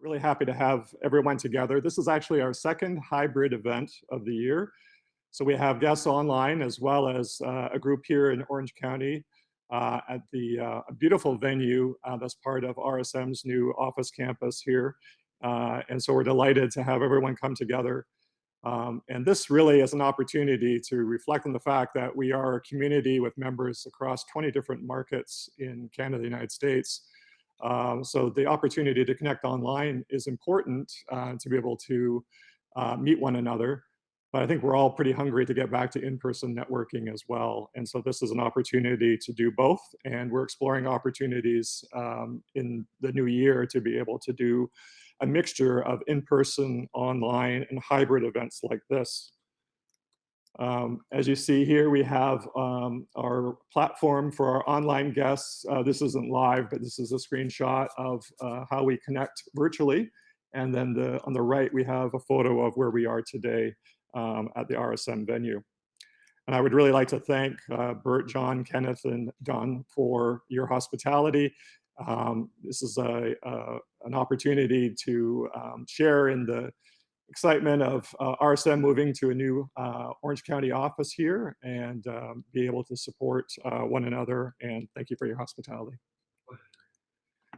Really happy to have everyone together. This is actually our second hybrid event of the year. So we have guests online as well as a group here in Orange County at the beautiful venue that's part of RSM's new office campus here. And so we're delighted to have everyone come together. And this really is an opportunity to reflect on the fact that we are a community with members across 20 different markets in Canada and the United States. So the opportunity to connect online is important to be able to meet one another. But I think we're all pretty hungry to get back to in-person networking as well. And so this is an opportunity to do both. And we're exploring opportunities in the new year to be able to do a mixture of in-person, online, and hybrid events like this. As you see here, we have our platform for our online guests. This isn't live, but this is a screenshot of how we connect virtually. And then on the right, we have a photo of where we are today at the RSM venue. And I would really like to thank Bert, John, Kenneth, and Don for your hospitality. This is an opportunity to share in the excitement of RSM moving to a new Orange County office here and be able to support one another. And thank you for your hospitality.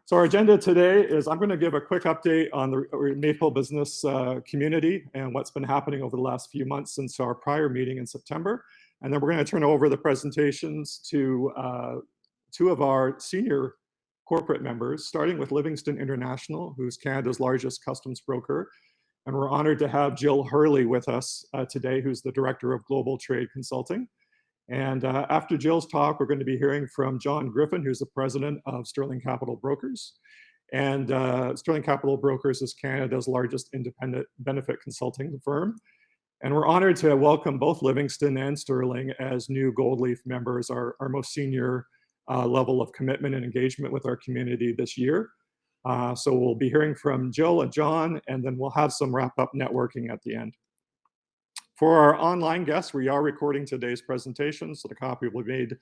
So our agenda today is I'm going to give a quick update on the Maple business community and what's been happening over the last few months since our prior meeting in September. And then we're going to turn over the presentations to two of our senior corporate members, starting with Livingston International, who's Canada's largest customs broker. And we're honored to have Jill Hurley with us today, who's the Director of Global Trade Consulting. And after Jill's talk, we're going to be hearing from John Griffin, who's the President of Sterling Capital Brokers. And Sterling Capital Brokers is Canada's largest independent benefit consulting firm. And we're honored to welcome both Livingston and Sterling as new Gold Leaf members, our most senior level of commitment and engagement with our community this year. So we'll be hearing from Jill and John, and then we'll have some wrap-up networking at the end. For our online guests, we are recording today's presentation, so the copy will be made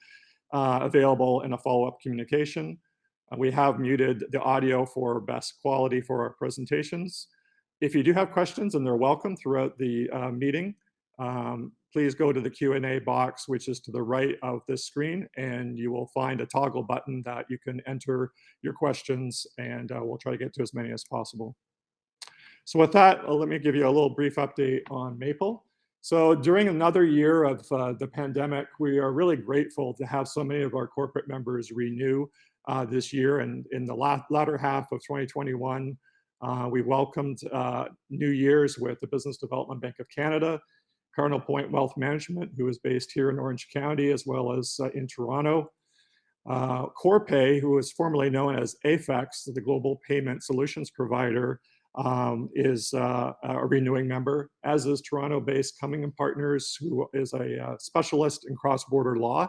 available in a follow-up communication. We have muted the audio for best quality for our presentations. If you do have questions, and they're welcome throughout the meeting, please go to the Q&A box, which is to the right of this screen, and you will find a toggle button that you can enter your questions, and we'll try to get to as many as possible. So with that, let me give you a little brief update on Maple. So during another year of the pandemic, we are really grateful to have so many of our corporate members renew this year. And in the latter half of 2021, we welcomed New Year's with the Business Development Bank of Canada, Cardinal Point Wealth Management, who is based here in Orange County, as well as in Toronto. Corpay, who was formerly known as AFEX, the global payment solutions provider, is a renewing member, as is Toronto-based Cumming & Partners, who is a specialist in cross-border law,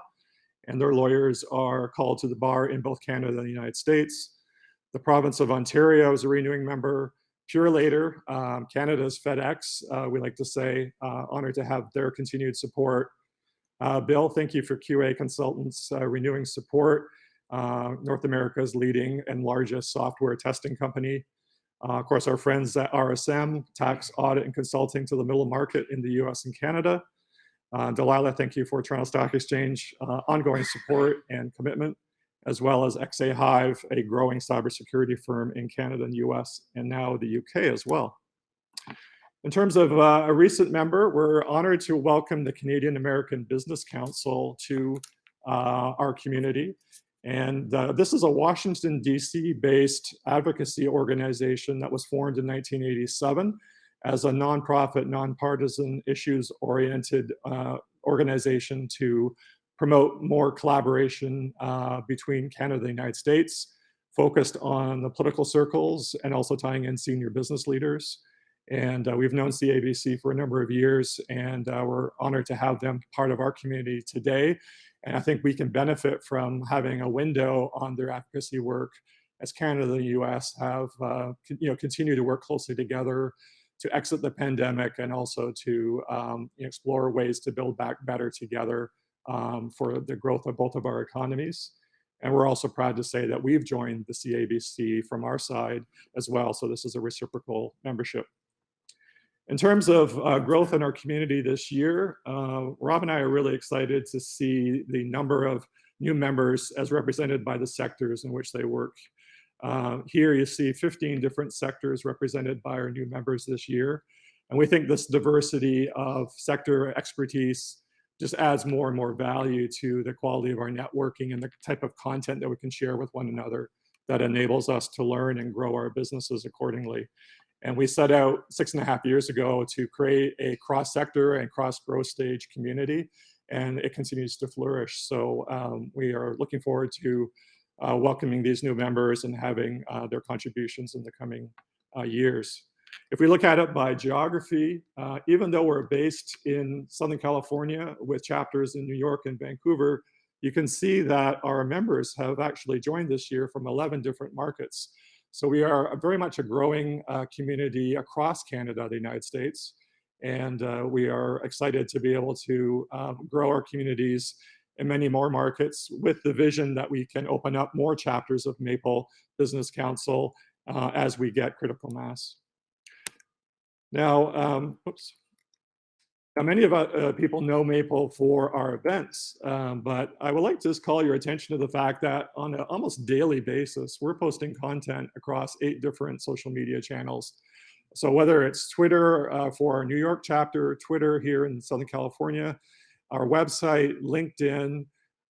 and their lawyers are called to the bar in both Canada and the United States. The province of Ontario is a renewing member. Purelator, Canada's FedEx, we like to say, honored to have their continued support. Bill, thank you for QA Consultants renewing support. North America's leading and largest software testing company. Of course, our friends at RSM, tax audit and consulting to the middle market in the US and Canada. Delilah, thank you for Toronto Stock Exchange, ongoing support and commitment, as well as XA Hive, a growing cybersecurity firm in Canada and US, and now the UK as well. In terms of a recent member, we're honored to welcome the Canadian American Business Council to our community. And this is a Washington, D.C. based advocacy organization that was formed in 1987 as a nonprofit, nonpartisan, issues-oriented organization to promote more collaboration between Canada and the United States, focused on the political circles and also tying in senior business leaders. And we've known CABC for a number of years, and we're honored to have them part of our community today. And I think we can benefit from having a window on their advocacy work as Canada and the US have continued to work closely together to exit the pandemic and also to explore ways to build back better together for the growth of both of our economies. And we're also proud to say that we've joined the CABC from our side as well. So this is a reciprocal membership. In terms of growth in our community this year, Rob and I are really excited to see the number of new members as represented by the sectors in which they work. Here you see 15 different sectors represented by our new members this year. And we think this diversity of sector expertise just adds more and more value to the quality of our networking and the type of content that we can share with one another that enables us to learn and grow our businesses accordingly. And we set out 6.5 years ago to create a cross-sector and cross-growth stage community, and it continues to flourish. So we are looking forward to welcoming these new members and having their contributions in the coming years. If we look at it by geography, even though we're based in Southern California with chapters in New York and Vancouver, you can see that our members have actually joined this year from 11 different markets. So we are very much a growing community across Canada, the United States, and we are excited to be able to grow our communities in many more markets with the vision that we can open up more chapters of Maple Business Council as we get critical mass. Now, now many of people know Maple for our events, but I would like to just call your attention to the fact that on an almost daily basis, we're posting content across 8 different social media channels. So whether it's Twitter for our New York chapter, Twitter here in Southern California, our website, LinkedIn,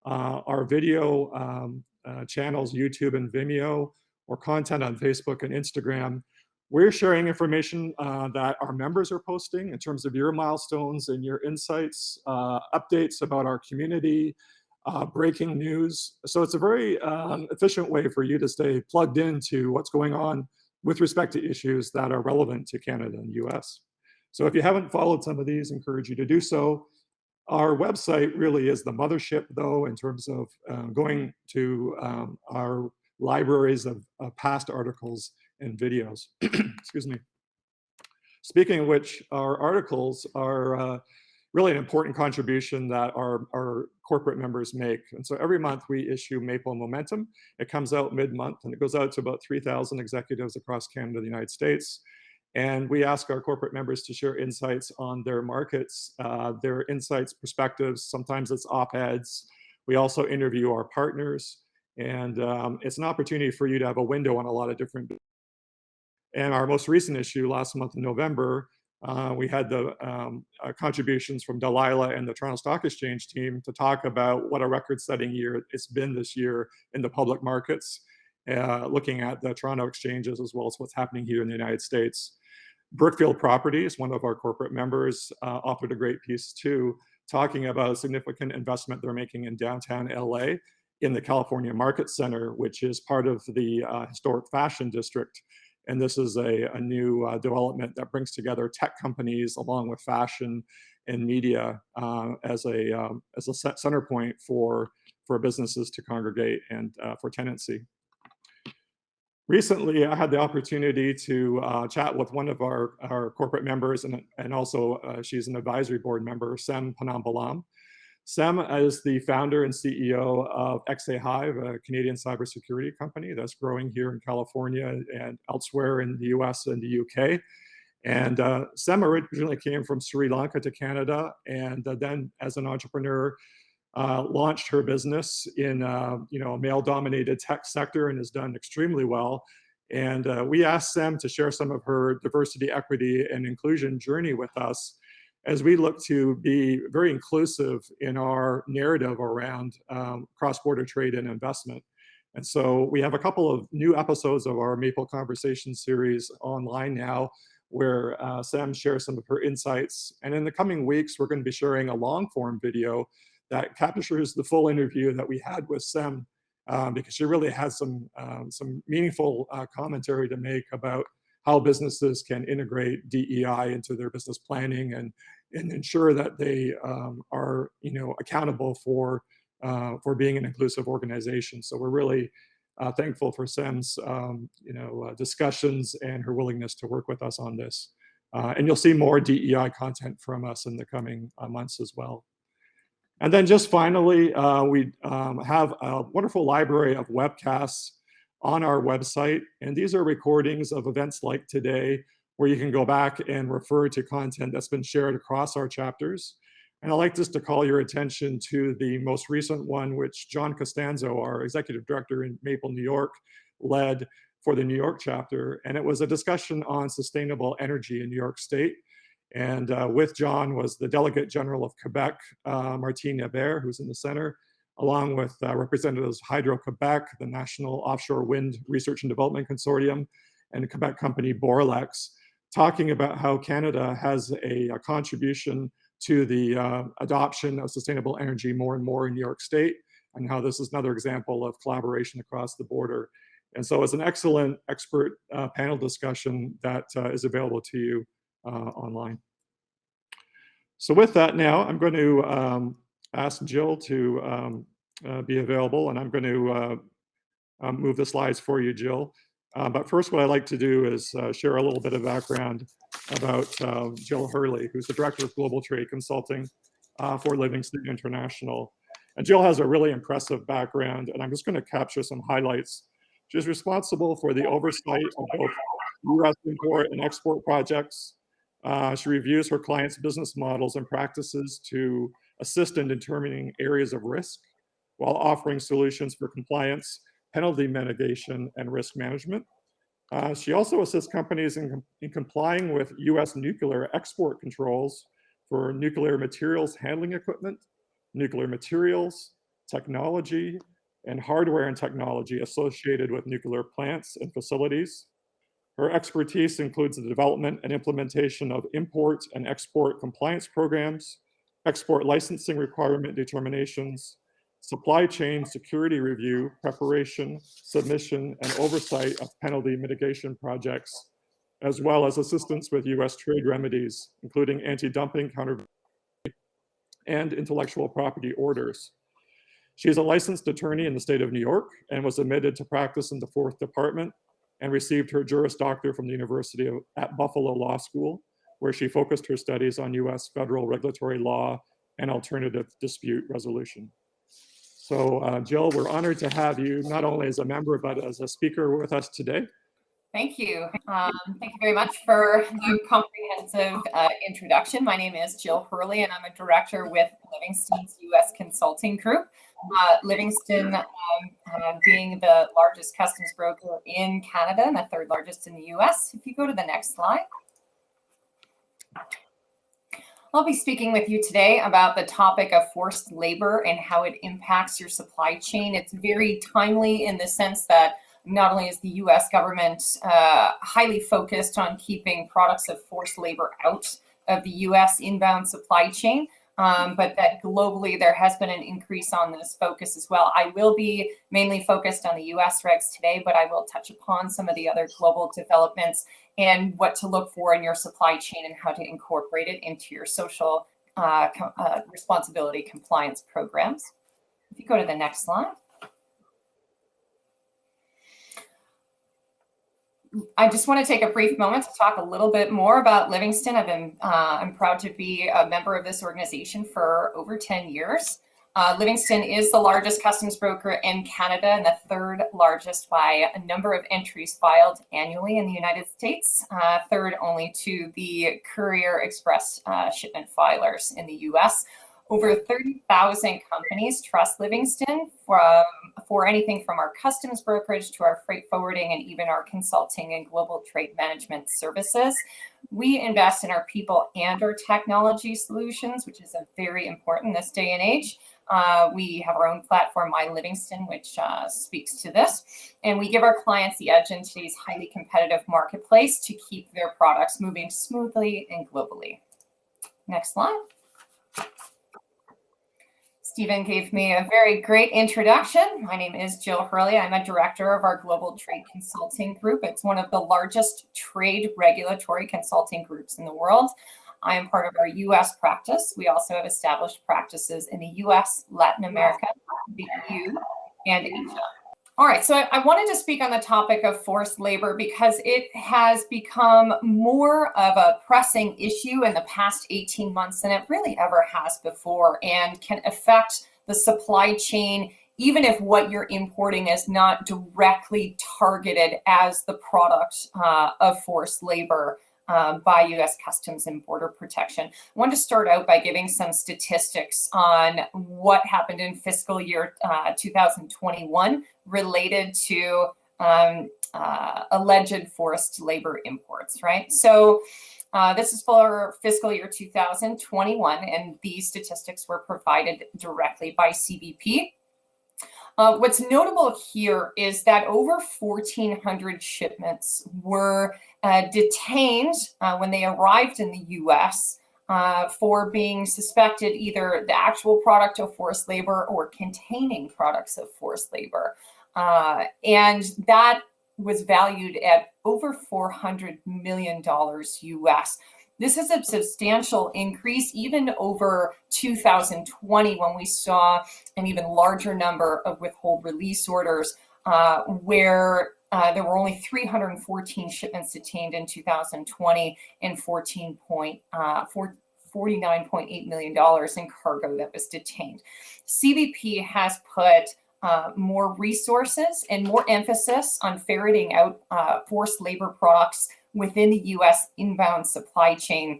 our video channels, YouTube and Vimeo, or content on Facebook and Instagram, we're sharing information that our members are posting in terms of your milestones and your insights, updates about our community, breaking news. So it's a very efficient way for you to stay plugged into what's going on with respect to issues that are relevant to Canada and the US. So if you haven't followed some of these, I encourage you to do so. Our website really is the mothership, though, in terms of going to our libraries of past articles and videos. Excuse me. Speaking of which, our articles are really an important contribution that our corporate members make. And so every month we issue Maple Momentum. It comes out mid-month and it goes out to about 3,000 executives across Canada and the United States. And we ask our corporate members to share insights on their markets, their insights, perspectives. Sometimes it's op-eds. We also interview our partners. And it's an opportunity for you to have a window on a lot of different. And our most recent issue last month in November, we had the contributions from Delilah and the Toronto Stock Exchange team to talk about what a record-setting year it's been this year in the public markets, looking at the Toronto exchanges as well as what's happening here in the United States. Brookfield Properties, one of our corporate members, offered a great piece too, talking about a significant investment they're making in downtown LA in the California Market Center, which is part of the historic fashion district. And this is a new development that brings together tech companies along with fashion and media as a center point for businesses to congregate and for tenancy. Recently, I had the opportunity to chat with one of our corporate members, and also she's an advisory board member, Sem Panambalam. Sem is the founder and CEO of XA Hive, a Canadian cybersecurity company that's growing here in California and elsewhere in the US and the UK. And Sem originally came from Sri Lanka to Canada, and then as an entrepreneur, launched her business in a male-dominated tech sector and has done extremely well. And we asked Sem to share some of her diversity, equity, and inclusion journey with us as we look to be very inclusive in our narrative around cross-border trade and investment. And so we have a couple of new episodes of our Maple Conversation series online now, where Sem shares some of her insights. And in the coming weeks, we're going to be sharing a long-form video that captures the full interview that we had with Sem, because she really has some meaningful commentary to make about how businesses can integrate DEI into their business planning and ensure that they are accountable for being an inclusive organization. So we're really thankful for Sem's discussions and her willingness to work with us on this. And you'll see more DEI content from us in the coming months as well. And then just finally, we have a wonderful library of webcasts on our website. And these are recordings of events like today, where you can go back and refer to content that's been shared across our chapters. And I'd like just to call your attention to the most recent one, which John Costanzo, our executive director in Maple, New York, led for the New York chapter. And it was a discussion on sustainable energy in New York State. And with John was the Delegate General of Quebec, Martine Hébert, who's in the center, along with representatives Hydro-Quebec, the National Offshore Wind Research and Development Consortium, and the Quebec company Boralex, talking about how Canada has a contribution to the adoption of sustainable energy more and more in New York State, and how this is another example of collaboration across the border. And so it's an excellent expert panel discussion that is available to you online. So with that now, I'm going to ask Jill to be available, and I'm going to move the slides for you, Jill. But first, what I'd like to do is share a little bit of background about Jill Hurley, who's the Director of Global Trade Consulting for Livingston International. And Jill has a really impressive background, and I'm just going to capture some highlights. She's responsible for the oversight of both US import and export projects. She reviews her clients' business models and practices to assist in determining areas of risk while offering solutions for compliance, penalty mitigation, and risk management. She also assists companies in complying with US nuclear export controls for nuclear materials handling equipment, nuclear materials, technology, and hardware and technology associated with nuclear plants and facilities. Her expertise includes the development and implementation of import and export compliance programs, export licensing requirement determinations, supply chain security review, preparation, submission, and oversight of penalty mitigation projects, as well as assistance with US trade remedies, including anti-dumping, countervailing, and intellectual property orders. She is a licensed attorney in the state of New York and was admitted to practice in the 4th Department and received her Juris Doctor from the University at Buffalo Law School, where she focused her studies on US federal regulatory law and alternative dispute resolution. So Jill, we're honored to have you not only as a member, but as a speaker with us today. Thank you. Thank you very much for the comprehensive introduction. My name is Jill Hurley, and I'm a director with Livingston's US Consulting Group. Livingston being the largest customs broker in Canada and the 3rd largest in the US. If you go to the next slide. I'll be speaking with you today about the topic of forced labor and how it impacts your supply chain. It's very timely in the sense that not only is the US government highly focused on keeping products of forced labor out of the US inbound supply chain, but that globally there has been an increase on this focus as well. I will be mainly focused on the US regs today, but I will touch upon some of the other global developments and what to look for in your supply chain and how to incorporate it into your social responsibility compliance programs. If you go to the next slide. I just want to take a brief moment to talk a little bit more about Livingston. I'm proud to be a member of this organization for over 10 years. Livingston is the largest customs broker in Canada and the 3rd largest by a number of entries filed annually in the United States, 3rd only to the Courier Express shipment filers in the US. Over 30,000 companies trust Livingston for anything from our customs brokerage to our freight forwarding and even our consulting and global trade management services. We invest in our people and our technology solutions, which is very important this day and age. We have our own platform, My Livingston, which speaks to this. And we give our clients the edge in today's highly competitive marketplace to keep their products moving smoothly and globally. Next slide. Stephen gave me a very great introduction. My name is Jill Hurley. I'm a director of our Global Trade Consulting Group. It's one of the largest trade regulatory consulting groups in the world. I am part of our US practice. We also have established practices in the US, Latin America, the EU, and Asia. All right, so I wanted to speak on the topic of forced labor because it has become more of a pressing issue in the past 18 months than it really ever has before, and can affect the supply chain, even if what you're importing is not directly targeted as the product of forced labor by U.S. Customs and Border Protection. I wanted to start out by giving some statistics on what happened in fiscal year 2021 related to alleged forced labor imports, right? So this is for fiscal year 2021, and these statistics were provided directly by CBP. What's notable here is that over 1,400 shipments were detained when they arrived in the U.S. For being suspected either the actual product of forced labor or containing products of forced labor. And that was valued at over $400 million US. This is a substantial increase even over 2020, when we saw an even larger number of withhold release orders, where there were only 314 shipments detained in 2020 and $49.8 million in cargo that was detained. CBP has put more resources and more emphasis on ferreting out forced labor products within the U.S. inbound supply chain.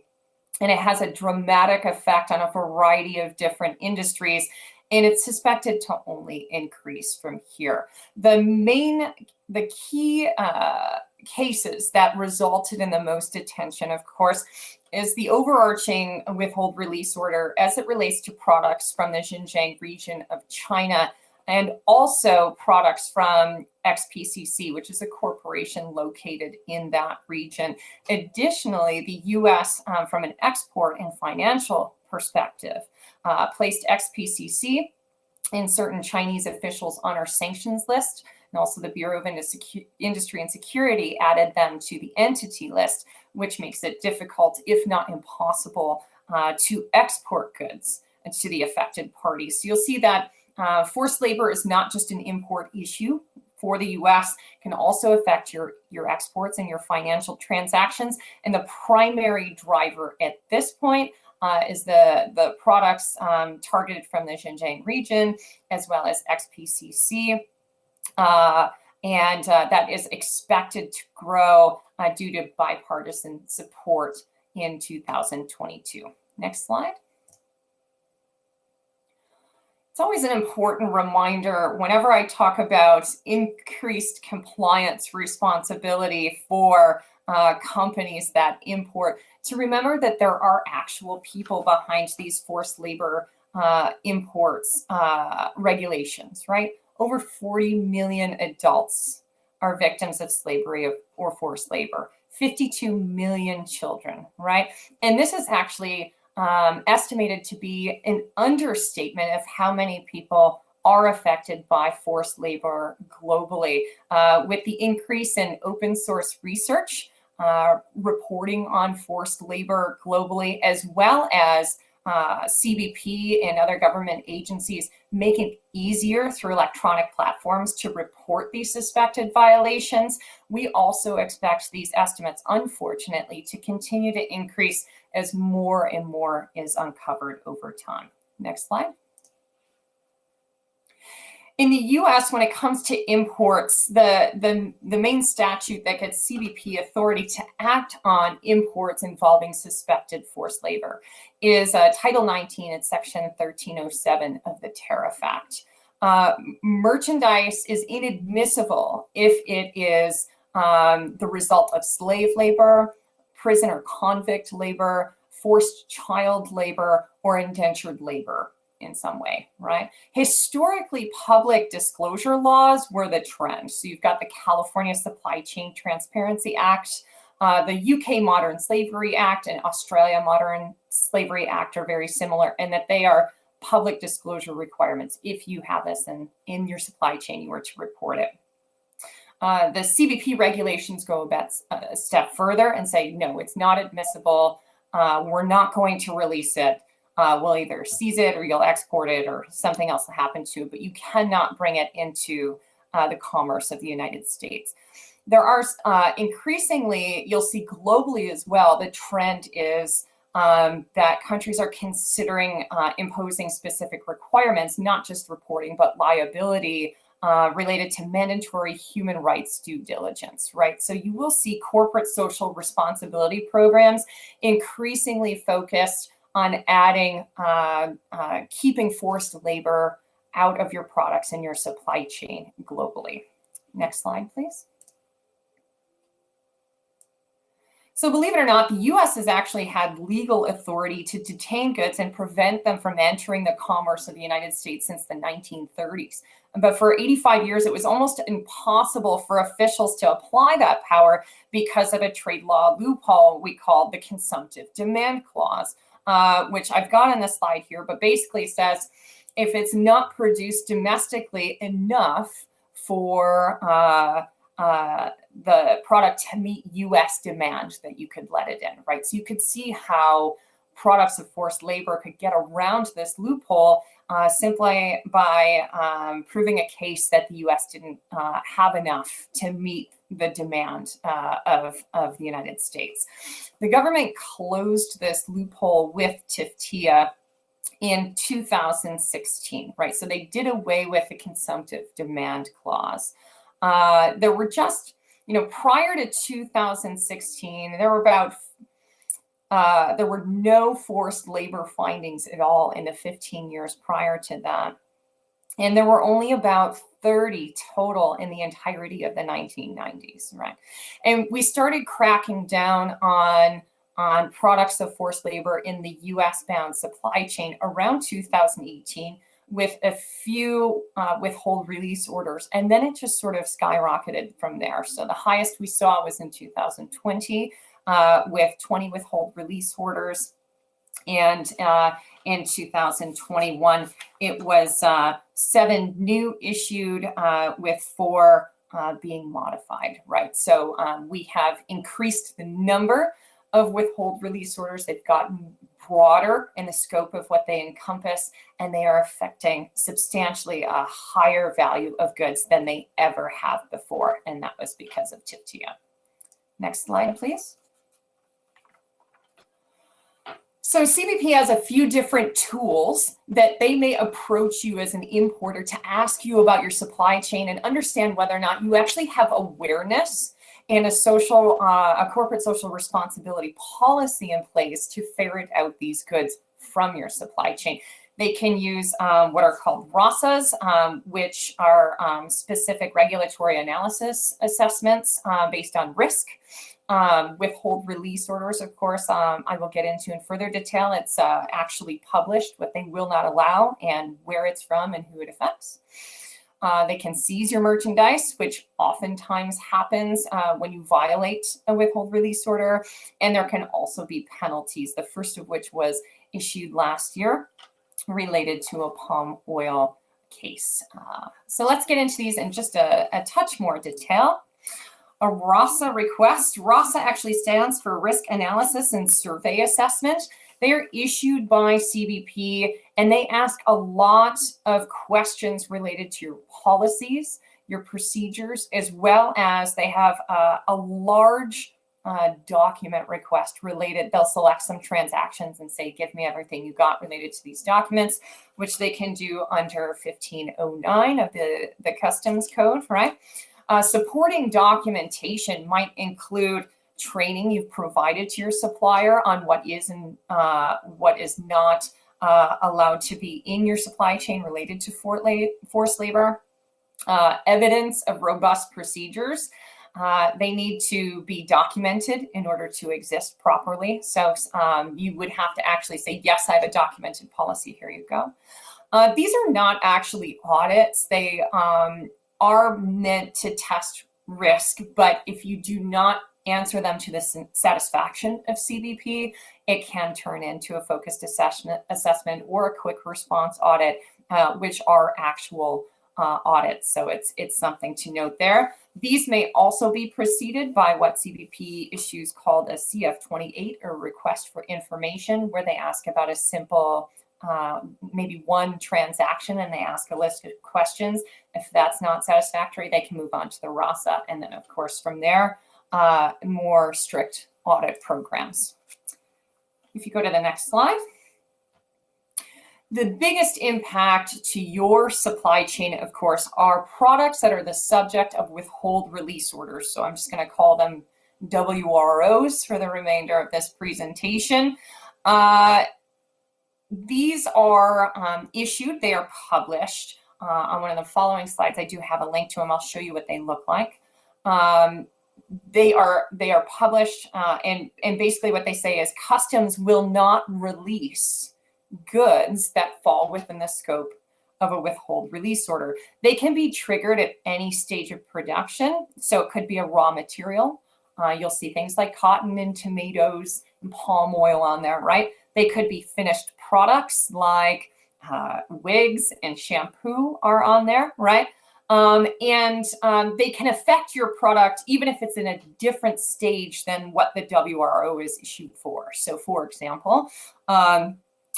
And it has a dramatic effect on a variety of different industries, and it's suspected to only increase from here. The key cases that resulted in the most attention, of course, is the overarching withhold release order as it relates to products from the Xinjiang region of China, and also products from XPCC, which is a corporation located in that region. Additionally, the U.S., from an export and financial perspective, placed XPCC and certain Chinese officials on our sanctions list, and also the Bureau of Industry and Security added them to the entity list, which makes it difficult, if not impossible, to export goods to the affected parties. So you'll see that forced labor is not just an import issue for the U.S., can also affect your exports and your financial transactions. And the primary driver at this point is the products targeted from the Xinjiang region, as well as XPCC. And that is expected to grow due to bipartisan support in 2022. Next slide. It's always an important reminder whenever I talk about increased compliance responsibility for companies that import, to remember that there are actual people behind these forced labor imports regulations, right? Over 40 million adults are victims of slavery or forced labor, 52 million children, right? And this is actually estimated to be an understatement of how many people are affected by forced labor globally. With the increase in open source research, reporting on forced labor globally, as well as CBP and other government agencies make it easier through electronic platforms to report these suspected violations, we also expect these estimates, unfortunately, to continue to increase as more and more is uncovered over time. Next slide. In the US, when it comes to imports, the main statute that gets CBP authority to act on imports involving suspected forced labor is Title 19, it's Section 1307 of the Tariff Act. Merchandise is inadmissible if it is the result of slave labor, prison or convict labor, forced child labor, or indentured labor in some way, right? Historically, public disclosure laws were the trend. So you've got the California Supply Chain Transparency Act, the UK Modern Slavery Act, and Australia Modern Slavery Act are very similar in that they are public disclosure requirements. If you have this in your supply chain, you are to report it. The CBP regulations go a step further and say, no, it's not admissible. We're not going to release it. We'll either seize it or you'll export it or something else will happen to it, but you cannot bring it into the commerce of the United States. There are increasingly, you'll see globally as well, the trend is that countries are considering imposing specific requirements, not just reporting, but liability related to mandatory human rights due diligence, right? So you will see corporate social responsibility programs increasingly focused on adding, keeping forced labor out of your products and your supply chain globally. Next slide, please. So believe it or not, the US has actually had legal authority to detain goods and prevent them from entering the commerce of the United States since the 1930s. But for 85 years, it was almost impossible for officials to apply that power because of a trade law loophole we called the Consumptive Demand Clause, which I've got on the slide here, but basically says if it's not produced domestically enough for the product to meet US demand, that you could let it in, right? So you could see how products of forced labor could get around this loophole simply by proving a case that the US didn't have enough to meet the demand of the United States. The government closed this loophole with TIFTIA in 2016, right? So they did away with the Consumptive Demand Clause. There were just, prior to 2016, there were no forced labor findings at all in the 15 years prior to that. And there were only about 30 total in the entirety of the 1990s, right? And we started cracking down on products of forced labor in the US-bound supply chain around 2018, with a few withhold release orders. And then it just sort of skyrocketed from there. So the highest we saw was in 2020 with 20 withhold release orders. And in 2021, it was 7 new issued with 4 being modified, right? So we have increased the number of withhold release orders. They've gotten broader in the scope of what they encompass, and they are affecting substantially a higher value of goods than they ever have before, and that was because of TIFTIA. Next slide, please. So CBP has a few different tools that they may approach you as an importer to ask you about your supply chain and understand whether or not you actually have awareness and a corporate social responsibility policy in place to ferret out these goods from your supply chain. They can use what are called RASAs, which are specific regulatory analysis assessments based on risk. Withhold release orders, of course, I will get into in further detail. It's actually published what they will not allow and where it's from and who it affects. They can seize your merchandise, which oftentimes happens when you violate a withhold release order. And there can also be penalties, the first of which was issued last year related to a palm oil case. So let's get into these in just a touch more detail. A Rasa request. Rasa actually stands for Risk Analysis and Survey Assessment. They are issued by CBP, and they ask a lot of questions related to your policies, your procedures, as well as they have a large document request related. They'll select some transactions and say, give me everything you got related to these documents, which they can do under 1509 of the Customs Code, right? Supporting documentation might include training you've provided to your supplier on what is and what is not allowed to be in your supply chain related to forced labor. Evidence of robust procedures. They need to be documented in order to exist properly. So you would have to actually say, yes, I have a documented policy. Here you go. These are not actually audits. They are meant to test risk, but if you do not answer them to the satisfaction of CBP, it can turn into a focused assessment or a quick response audit, which are actual audits. So it's something to note there. These may also be preceded by what CBP issues called a CF-28, or request for information, where they ask about a simple maybe one transaction and they ask a list of questions. If that's not satisfactory, they can move on to the Rasa. And then, of course, from there, more strict audit programs. If you go to the next slide. The biggest impact to your supply chain, of course, are products that are the subject of withhold release orders. So I'm just going to call them WROs for the remainder of this presentation. These are issued, they are published. On one of the following slides, I do have a link to them. I'll show you what they look like. They are published, and basically what they say is customs will not release goods that fall within the scope of a withhold release order. They can be triggered at any stage of production. So it could be a raw material. You'll see things like cotton and tomatoes and palm oil on there, right? They could be finished products like wigs and shampoo are on there, right? They can affect your product even if it's in a different stage than what the WRO is issued for. So for example,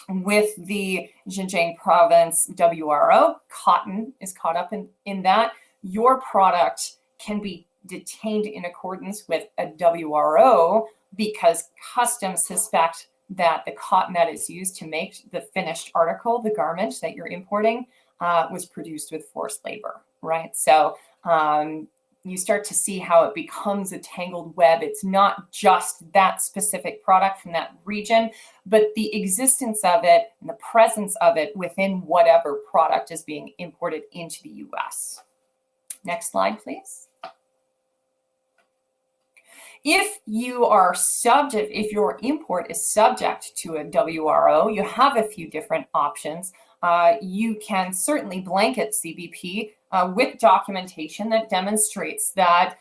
with the Xinjiang province WRO, cotton is caught up in that. Your product can be detained in accordance with a WRO because customs suspect that the cotton that is used to make the finished article, the garment that you're importing, was produced with forced labor, right? So you start to see how it becomes a tangled web. It's not just that specific product from that region, but the existence of it and the presence of it within whatever product is being imported into the US. Next slide, please. If your import is subject to a WRO, you have a few different options. You can certainly blanket CBP with documentation that demonstrates that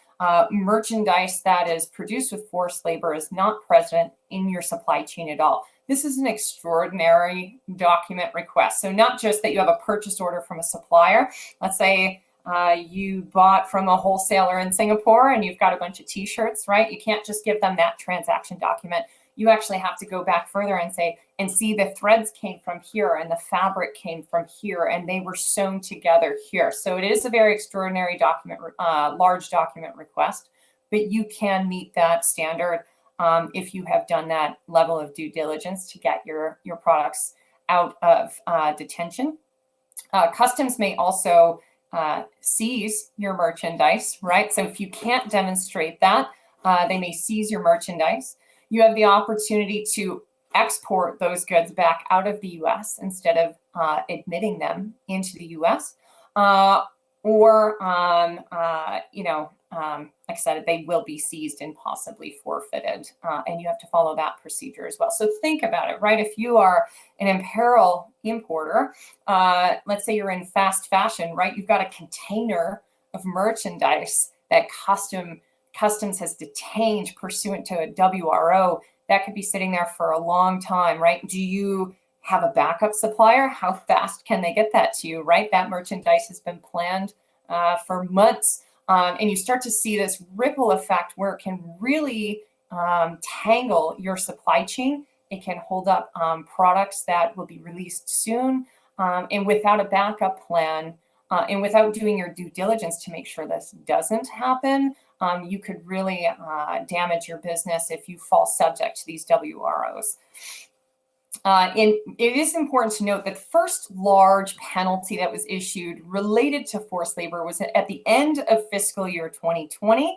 merchandise that is produced with forced labor is not present in your supply chain at all. This is an extraordinary document request. So not just that you have a purchase order from a supplier. Let's say you bought from a wholesaler in Singapore and you've got a bunch of t-shirts, right? You can't just give them that transaction document. You actually have to go back further and see the threads came from here and the fabric came from here and they were sewn together here. So it is a very extraordinary document, large document request, but you can meet that standard if you have done that level of due diligence to get your products out of detention. Customs may also seize your merchandise, right? So if you can't demonstrate that, they may seize your merchandise. You have the opportunity to export those goods back out of the US instead of admitting them into the US. Like I said, they will be seized and possibly forfeited. And you have to follow that procedure as well. So think about it, right? If you are an apparel importer, let's say you're in fast fashion, right? You've got a container of merchandise that Customs has detained pursuant to a WRO. That could be sitting there for a long time, right? Do you have a backup supplier? How fast can they get that to you, right? That merchandise has been planned for months. And you start to see this ripple effect where it can really tangle your supply chain. It can hold up products that will be released soon. And without a backup plan and without doing your due diligence to make sure this doesn't happen, you could really damage your business if you fall subject to these WROs. And it is important to note that the first large penalty that was issued related to forced labor was at the end of fiscal year 2020.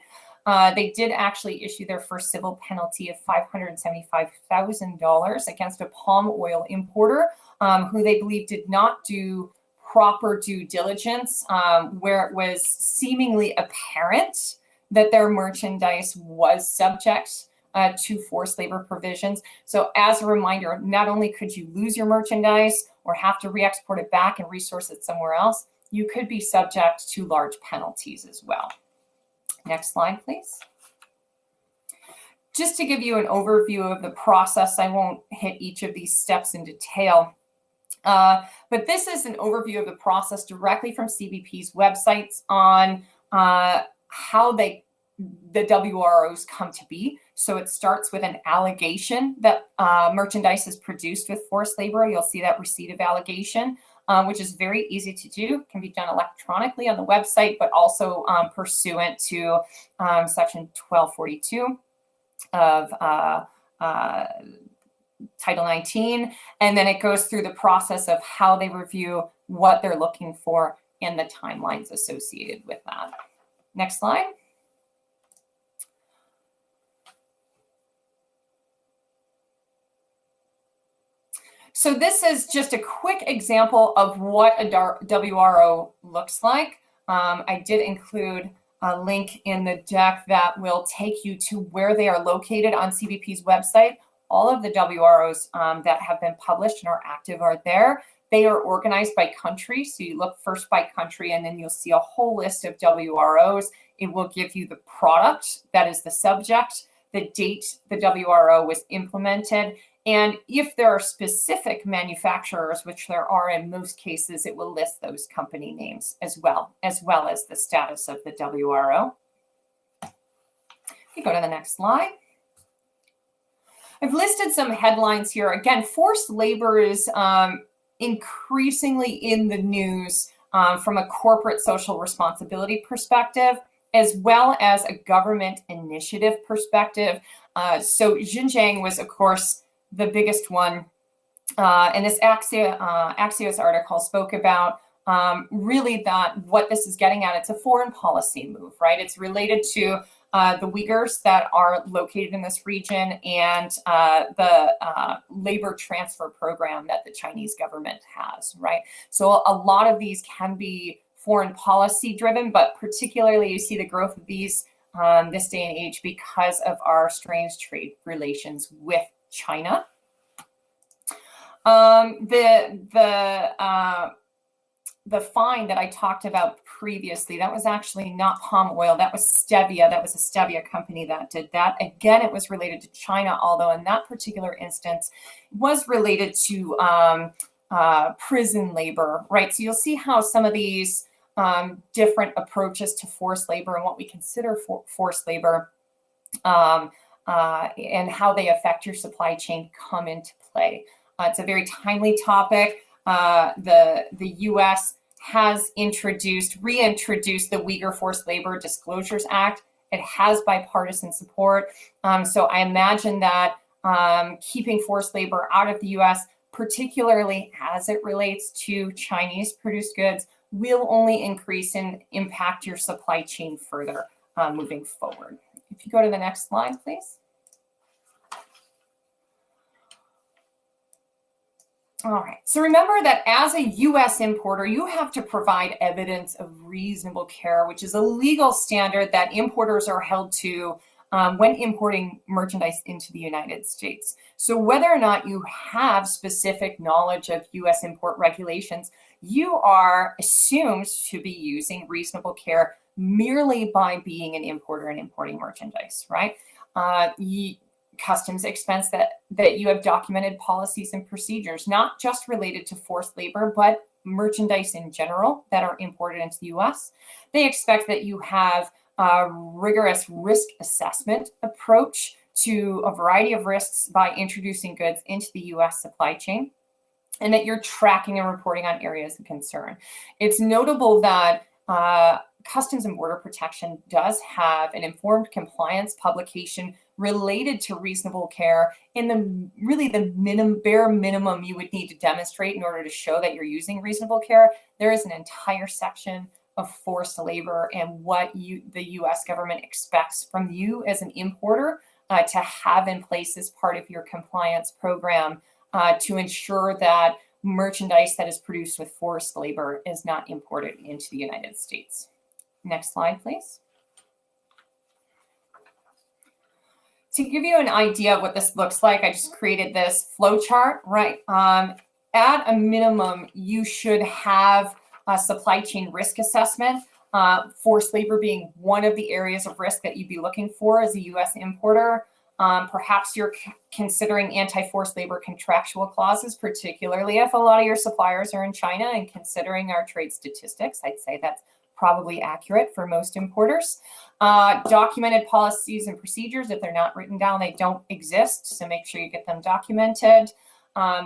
They did actually issue their first civil penalty of $575,000 against a palm oil importer who they believe did not do proper due diligence, where it was seemingly apparent that their merchandise was subject to forced labor provisions. So as a reminder, not only could you lose your merchandise or have to re-export it back and resource it somewhere else, you could be subject to large penalties as well. Next slide, please. Just to give you an overview of the process, I won't hit each of these steps in detail, but this is an overview of the process directly from CBP's websites on how the WROs come to be. So it starts with an allegation that merchandise is produced with forced labor. You'll see that receipt of allegation, which is very easy to do. It can be done electronically on the website, but also pursuant to Section 1242 of Title 19. And then it goes through the process of how they review, what they're looking for, and the timelines associated with that. Next slide. So this is just a quick example of what a WRO looks like. I did include a link in the deck that will take you to where they are located on CBP's website. All of the WROs that have been published and are active are there. They are organized by country. So you look first by country, and then you'll see a whole list of WROs. It will give you the product that is the subject, the date the WRO was implemented, and if there are specific manufacturers, which there are in most cases, it will list those company names as well as the status of the WRO. If you go to the next slide. I've listed some headlines here. Again, forced labor is increasingly in the news from a corporate social responsibility perspective, as well as a government initiative perspective. So Xinjiang was, of course, the biggest one. And this Axios article spoke about really that what this is getting at. It's a foreign policy move, right? It's related to the Uyghurs that are located in this region and the labor transfer program that the Chinese government has, right? So a lot of these can be foreign policy driven, but particularly you see the growth of these this day and age because of our strange trade relations with China. The fine that I talked about previously, that was actually not palm oil, that was stevia. That was a stevia company that did that. Again, it was related to China, although in that particular instance, it was related to prison labor, right? So you'll see how some of these different approaches to forced labor and what we consider forced labor and how they affect your supply chain come into play. It's a very timely topic. The U.S. has reintroduced the Uyghur Forced Labor Disclosures Act. It has bipartisan support. So I imagine that keeping forced labor out of the U.S., particularly as it relates to Chinese produced goods, will only increase and impact your supply chain further moving forward. If you go to the next slide, please. All right, so remember that as a U.S. importer, you have to provide evidence of reasonable care, which is a legal standard that importers are held to when importing merchandise into the United States. So whether or not you have specific knowledge of U.S. import regulations, you are assumed to be using reasonable care merely by being an importer and importing merchandise, right? Customs expense that you have documented policies and procedures, not just related to forced labor, but merchandise in general that are imported into the U.S. They expect that you have a rigorous risk assessment approach to a variety of risks by introducing goods into the U.S. supply chain, and that you're tracking and reporting on areas of concern. It's notable that Customs and Border Protection does have an informed compliance publication related to reasonable care in the bare minimum you would need to demonstrate in order to show that you're using reasonable care. There is an entire section of forced labor and what the U.S. government expects from you as an importer to have in place as part of your compliance program to ensure that merchandise that is produced with forced labor is not imported into the United States. Next slide, please. To give you an idea of what this looks like, I just created this flow chart, right? At a minimum, you should have a supply chain risk assessment, forced labor being one of the areas of risk that you'd be looking for as a U.S. importer. Perhaps you're considering anti-forced labor contractual clauses, particularly if a lot of your suppliers are in China, and considering our trade statistics, I'd say that's probably accurate for most importers. Documented policies and procedures, if they're not written down, they don't exist. So make sure you get them documented.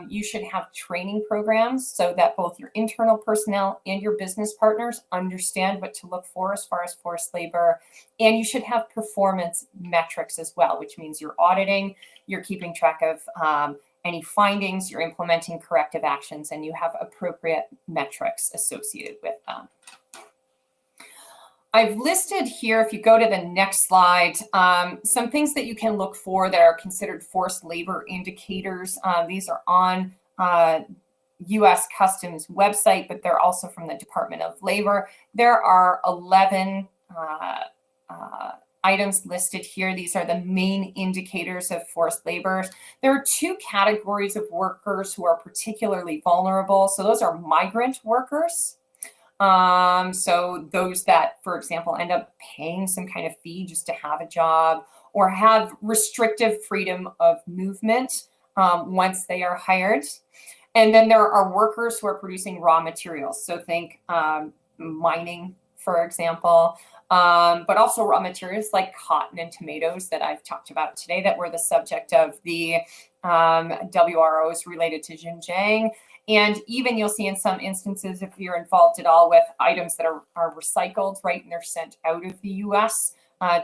You should have training programs so that both your internal personnel and your business partners understand what to look for as far as forced labor. And you should have performance metrics as well, which means you're auditing, you're keeping track of any findings, you're implementing corrective actions, and you have appropriate metrics associated with them. I've listed here, if you go to the next slide, some things that you can look for that are considered forced labor indicators. These are on U.S. Customs website, but they're also from the Department of Labor. There are 11 items listed here. These are the main indicators of forced labor. There are two categories of workers who are particularly vulnerable. So those are migrant workers. So those that, for example, end up paying some kind of fee just to have a job or have restrictive freedom of movement once they are hired. And then there are workers who are producing raw materials. So think mining, for example, but also raw materials like cotton and tomatoes that I've talked about today that were the subject of the WROs related to Xinjiang. And even you'll see in some instances, if you're involved at all with items that are recycled, right, and they're sent out of the US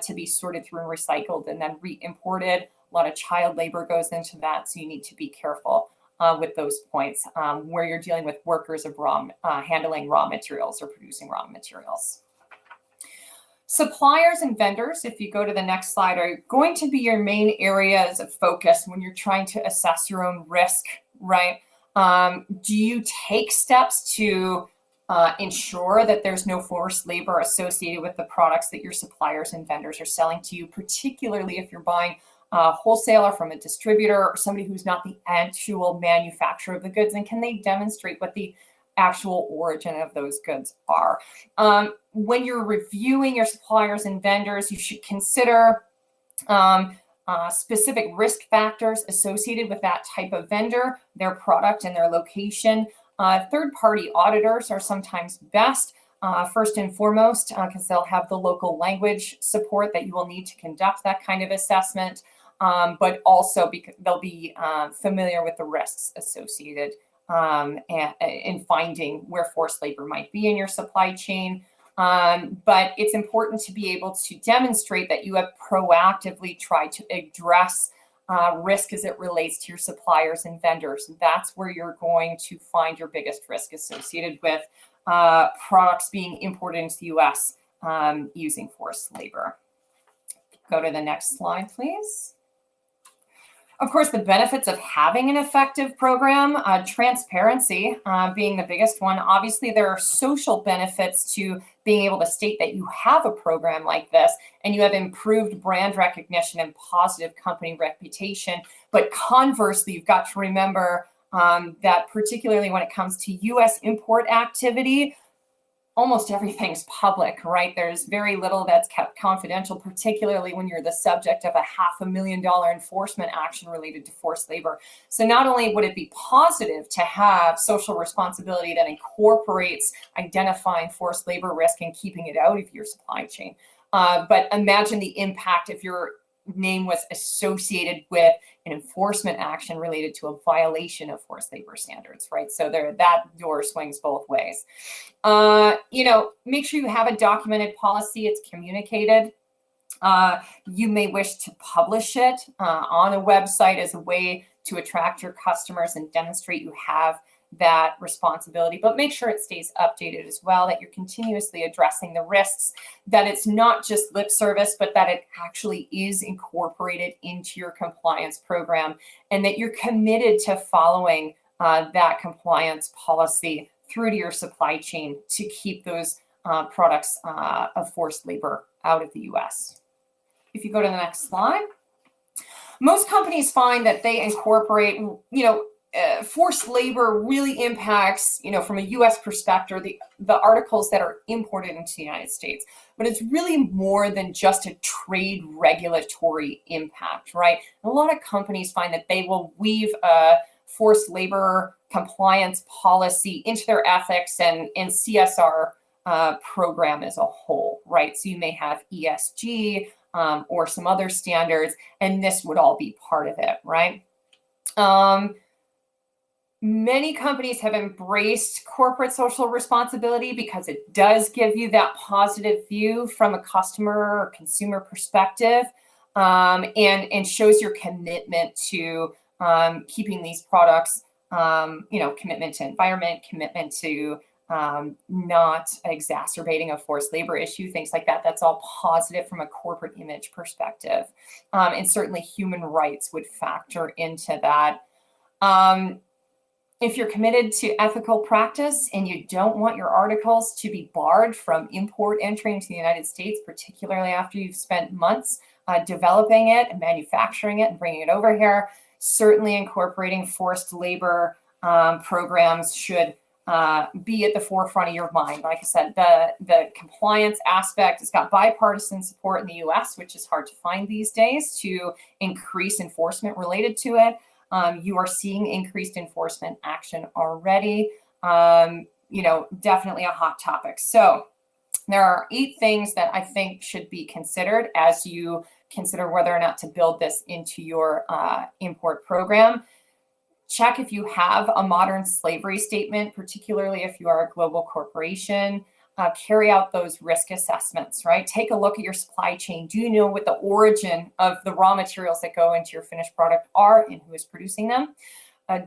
to be sorted through and recycled and then re-imported. A lot of child labor goes into that, so you need to be careful with those points where you're dealing with workers of handling raw materials or producing raw materials. Suppliers and vendors, if you go to the next slide, are going to be your main areas of focus when you're trying to assess your own risk, right? Do you take steps to ensure that there's no forced labor associated with the products that your suppliers and vendors are selling to you, particularly if you're buying a wholesaler from a distributor or somebody who's not the actual manufacturer of the goods? And can they demonstrate what the actual origin of those goods are? When you're reviewing your suppliers and vendors, you should consider specific risk factors associated with that type of vendor, their product, and their location. Third-party auditors are sometimes best, first and foremost, because they'll have the local language support that you will need to conduct that kind of assessment, but also because they'll be familiar with the risks associated in finding where forced labor might be in your supply chain. But it's important to be able to demonstrate that you have proactively tried to address risk as it relates to your suppliers and vendors. That's where you're going to find your biggest risk associated with products being imported into the US using forced labor. Go to the next slide, please. Of course, the benefits of having an effective program, transparency being the biggest one. Obviously, there are social benefits to being able to state that you have a program like this and you have improved brand recognition and positive company reputation. But conversely, you've got to remember that particularly when it comes to US import activity, almost everything's public, right? There's very little that's kept confidential, particularly when you're the subject of a $500,000 enforcement action related to forced labor. So not only would it be positive to have social responsibility that incorporates identifying forced labor risk and keeping it out of your supply chain, but imagine the impact if your name was associated with an enforcement action related to a violation of forced labor standards, right? So that door swings both ways. Make sure you have a documented policy. It's communicated. You may wish to publish it on a website as a way to attract your customers and demonstrate you have that responsibility, but make sure it stays updated as well, that you're continuously addressing the risks, that it's not just lip service, but that it actually is incorporated into your compliance program, and that you're committed to following that compliance policy through to your supply chain to keep those products of forced labor out of the US. If you go to the next slide, most companies find that they incorporate, forced labor really impacts, from a U.S. perspective, the articles that are imported into the United States. But it's really more than just a trade regulatory impact, right? And a lot of companies find that they will weave a forced labor compliance policy into their ethics and CSR program as a whole, right? So you may have ESG or some other standards, and this would all be part of it, right? Many companies have embraced corporate social responsibility because it does give you that positive view from a customer or consumer perspective, and shows your commitment to keeping these products, commitment to environment, commitment to not exacerbating a forced labor issue, things like that. That's all positive from a corporate image perspective. And certainly human rights would factor into that. If you're committed to ethical practice and you don't want your articles to be barred from import entry into the United States, particularly after you've spent months developing it and manufacturing it and bringing it over here, certainly incorporating forced labor programs should be at the forefront of your mind. Like I said, the compliance aspect has got bipartisan support in the US, which is hard to find these days, to increase enforcement related to it. You are seeing increased enforcement action already. Definitely a hot topic. So there are 8 things that I think should be considered as you consider whether or not to build this into your import program. Check if you have a modern slavery statement, particularly if you are a global corporation. Carry out those risk assessments, right? Take a look at your supply chain. Do you know what the origin of the raw materials that go into your finished product are and who is producing them?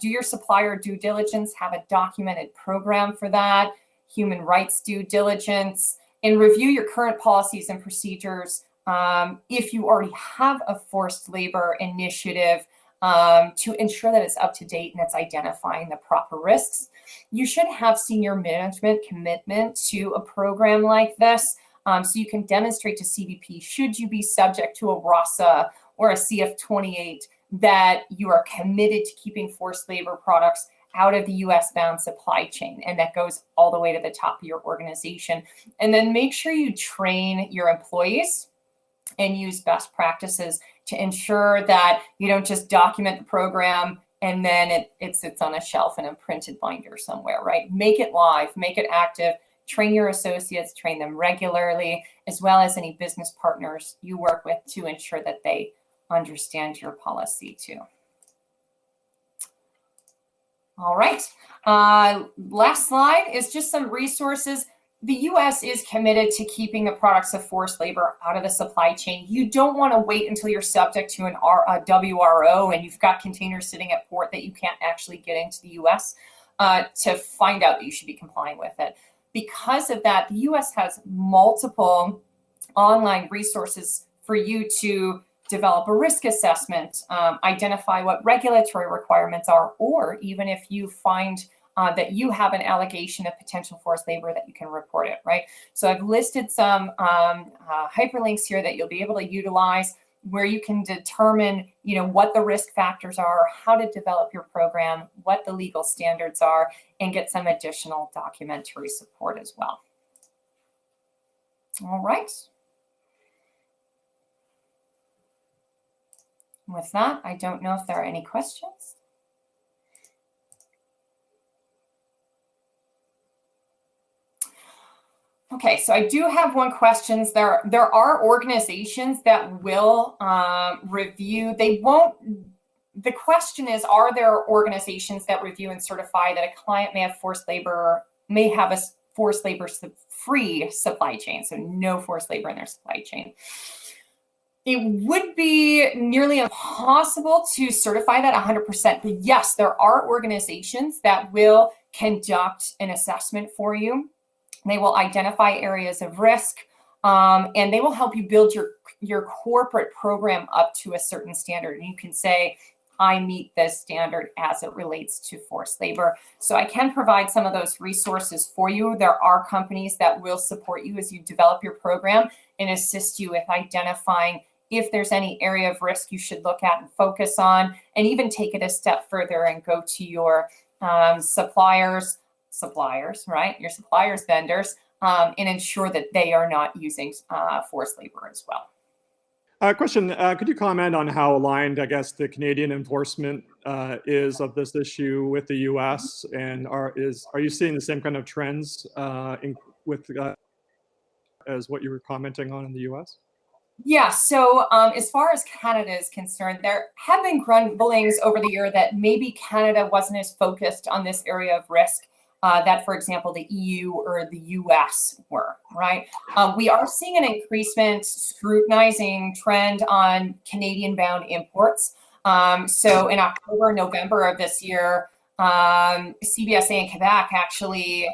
Do your supplier due diligence, have a documented program for that, human rights due diligence, and review your current policies and procedures. If you already have a forced labor initiative, to ensure that it's up to date and it's identifying the proper risks. You should have senior management commitment to a program like this, so you can demonstrate to CBP, should you be subject to a Rasa or a CF28, that you are committed to keeping forced labor products out of the US bound supply chain. And that goes all the way to the top of your organization. And then make sure you train your employees and use best practices to ensure that you don't just document the program and then it sits on a shelf in a printed binder somewhere, right? Make it live, make it active, train your associates, train them regularly, as well as any business partners you work with to ensure that they understand your policy too. All right, last slide is just some resources. The US is committed to keeping the products of forced labor out of the supply chain. You don't want to wait until you're subject to a WRO and you've got containers sitting at port that you can't actually get into the US to find out that you should be complying with it. Because of that, the US has multiple online resources for you to develop a risk assessment, identify what regulatory requirements are, or even if you find that you have an allegation of potential forced labor, that you can report it, right? So I've listed some hyperlinks here that you'll be able to utilize where you can determine, what the risk factors are, how to develop your program, what the legal standards are, and get some additional documentary support as well. All right. With that, I don't know if there are any questions. Okay, so I do have one question. There are organizations that will review. They won't. The question is, are there organizations that review and certify that a client may have a forced labor free supply chain, so no forced labor in their supply chain? It would be nearly impossible to certify that 100%, but yes, there are organizations that will conduct an assessment for you. They will identify areas of risk, and they will help you build your corporate program up to a certain standard. And you can say, I meet this standard as it relates to forced labor. So I can provide some of those resources for you. There are companies that will support you as you develop your program and assist you with identifying if there's any area of risk you should look at and focus on, and even take it a step further and go to your suppliers, right? Your suppliers, vendors, and ensure that they are not using forced labor as well. Question, could you comment on how aligned, I guess, the Canadian enforcement is of this issue with the US? And are you seeing the same kind of trends with as what you were commenting on in the US? Yeah, so as far as Canada is concerned, there have been grumblings over the year that maybe Canada wasn't as focused on this area of risk that, for example, the EU or the US were, right? We are seeing an increasement scrutinizing trend on Canadian-bound imports. So in October, November of this year, CBSA in Quebec actually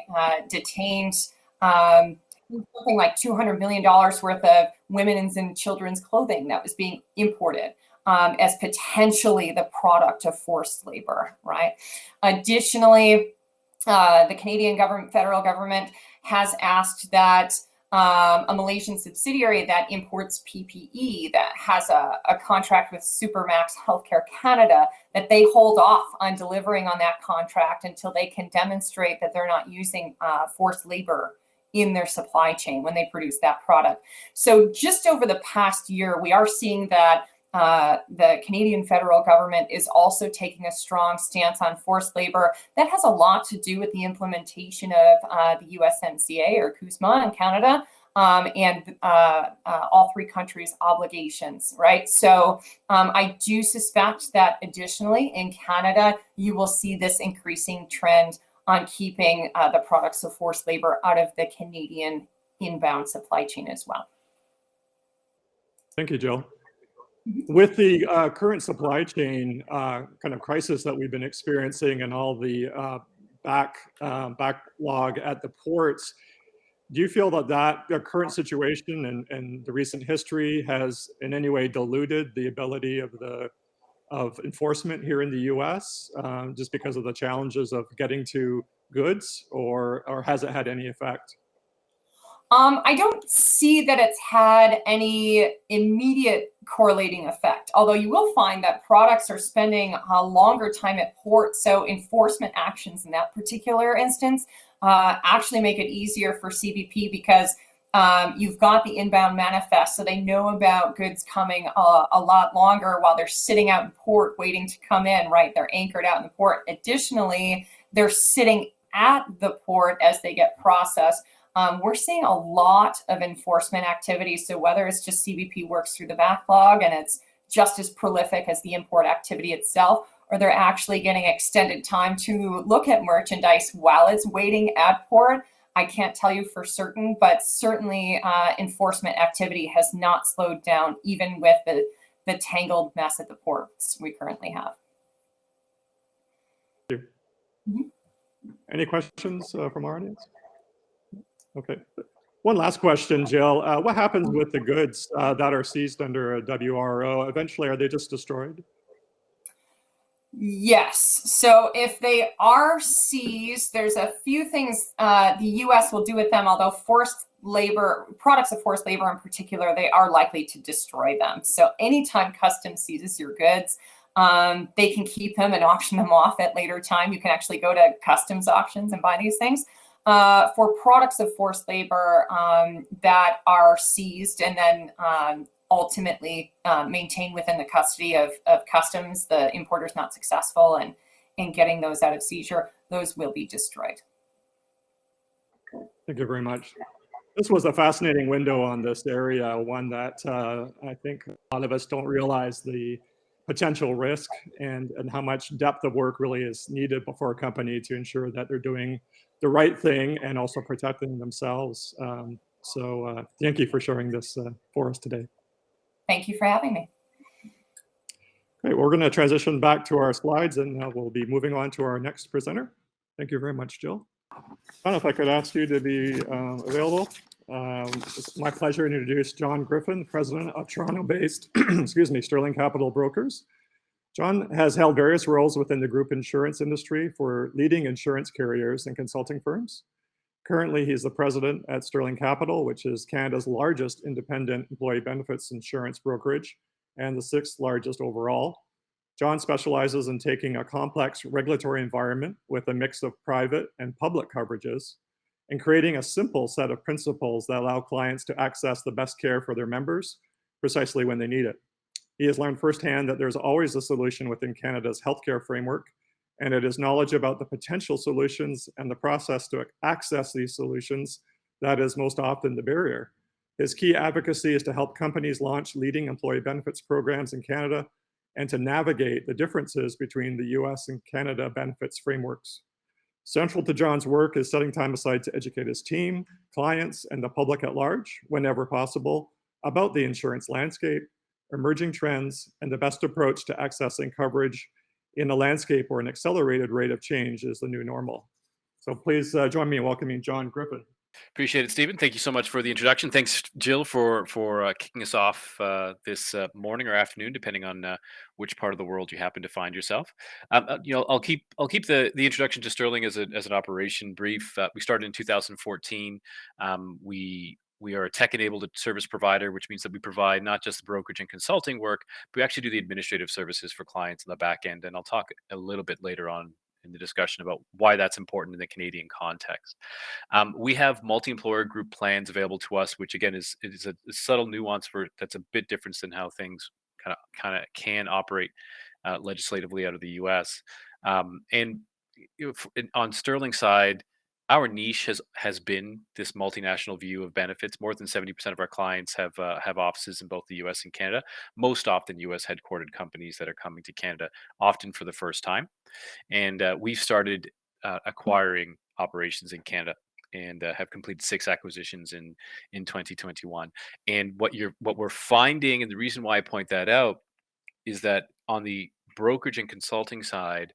detained something like $200 million worth of women's and children's clothing that was being imported as potentially the product of forced labor, right? Additionally, the Canadian government, federal government, has asked that a Malaysian subsidiary that imports PPE, that has a contract with Supermax Healthcare Canada, that they hold off on delivering on that contract until they can demonstrate that they're not using forced labor in their supply chain when they produce that product. So just over the past year, we are seeing that the Canadian federal government is also taking a strong stance on forced labor. That has a lot to do with the implementation of the USMCA or CUSMA in Canada and all three countries' obligations, right? So I do suspect that additionally in Canada, you will see this increasing trend on keeping the products of forced labor out of the Canadian inbound supply chain as well. Thank you, Jill. With the current supply chain kind of crisis that we've been experiencing and all the backlog at the ports, do you feel that the current situation and the recent history has in any way diluted the ability of enforcement here in the US just because of the challenges of getting to goods, or has it had any effect? I don't see that it's had any immediate correlating effect, although you will find that products are spending a longer time at port. So enforcement actions in that particular instance actually make it easier for CBP because you've got the inbound manifest, so they know about goods coming a lot longer while they're sitting out in port waiting to come in, right? They're anchored out in the port. Additionally, they're sitting at the port as they get processed. We're seeing a lot of enforcement activity. So whether it's just CBP works through the backlog and it's just as prolific as the import activity itself, or they're actually getting extended time to look at merchandise while it's waiting at port, I can't tell you for certain, but certainly enforcement activity has not slowed down, even with the tangled mess at the ports we currently have. Thank you. Mm-hmm. Any questions from our audience? Okay. One last question, Jill. What happens with the goods that are seized under a WRO? Eventually, are they just destroyed? Yes. So if they are seized, there's a few things the U.S. will do with them, although forced labor, products of forced labor in particular, they are likely to destroy them. So anytime customs seizes your goods, they can keep them and auction them off at later time. You can actually go to customs auctions and buy these things. For products of forced labor that are seized and then ultimately maintained within the custody of customs, the importer's not successful in getting those out of seizure, those will be destroyed. Thank you very much. This was a fascinating window on this area, one that I think a lot of us don't realize the potential risk and how much depth of work really is needed for a company to ensure that they're doing the right thing and also protecting themselves. So thank you for sharing this for us today. Thank you for having me. Great, we're going to transition back to our slides and we'll be moving on to our next presenter. Thank you very much, Jill. John, if I could ask you to be available. It's my pleasure to introduce John Griffin, president of Toronto-based Sterling Capital Brokers. John has held various roles within the group insurance industry for leading insurance carriers and consulting firms. Currently, he's the president at Sterling Capital, which is Canada's largest independent employee benefits insurance brokerage and the 6th largest overall. John specializes in taking a complex regulatory environment with a mix of private and public coverages and creating a simple set of principles that allow clients to access the best care for their members precisely when they need it. He has learned firsthand that there's always a solution within Canada's healthcare framework, and it is knowledge about the potential solutions and the process to access these solutions that is most often the barrier. His key advocacy is to help companies launch leading employee benefits programs in Canada and to navigate the differences between the US and Canada benefits frameworks. Central to John's work is setting time aside to educate his team, clients, and the public at large, whenever possible, about the insurance landscape, emerging trends, and the best approach to accessing coverage in a landscape where an accelerated rate of change is the new normal. So please join me in welcoming John Griffin. Appreciate it, Stephen. Thank you so much for the introduction. Thanks, Jill, for kicking us off this morning or afternoon, depending on which part of the world you happen to find yourself. I'll keep the introduction to Sterling as an operation brief. We started in 2014. We are a tech-enabled service provider, which means that we provide not just the brokerage and consulting work, but we actually do the administrative services for clients on the back end. And I'll talk a little bit later on in the discussion about why that's important in the Canadian context. We have multi-employer group plans available to us, which again is a subtle nuance that's a bit different than how things kind of can operate legislatively out of the U.S. And on Sterling's side, our niche has been this multinational view of benefits. More than 70% of our clients have offices in both the U.S. and Canada. Most often, U.S. headquartered companies that are coming to Canada, often for the first time. And we've started acquiring operations in Canada and have completed 6 acquisitions in 2021. And what we're finding, and the reason why I point that out, is that on the brokerage and consulting side,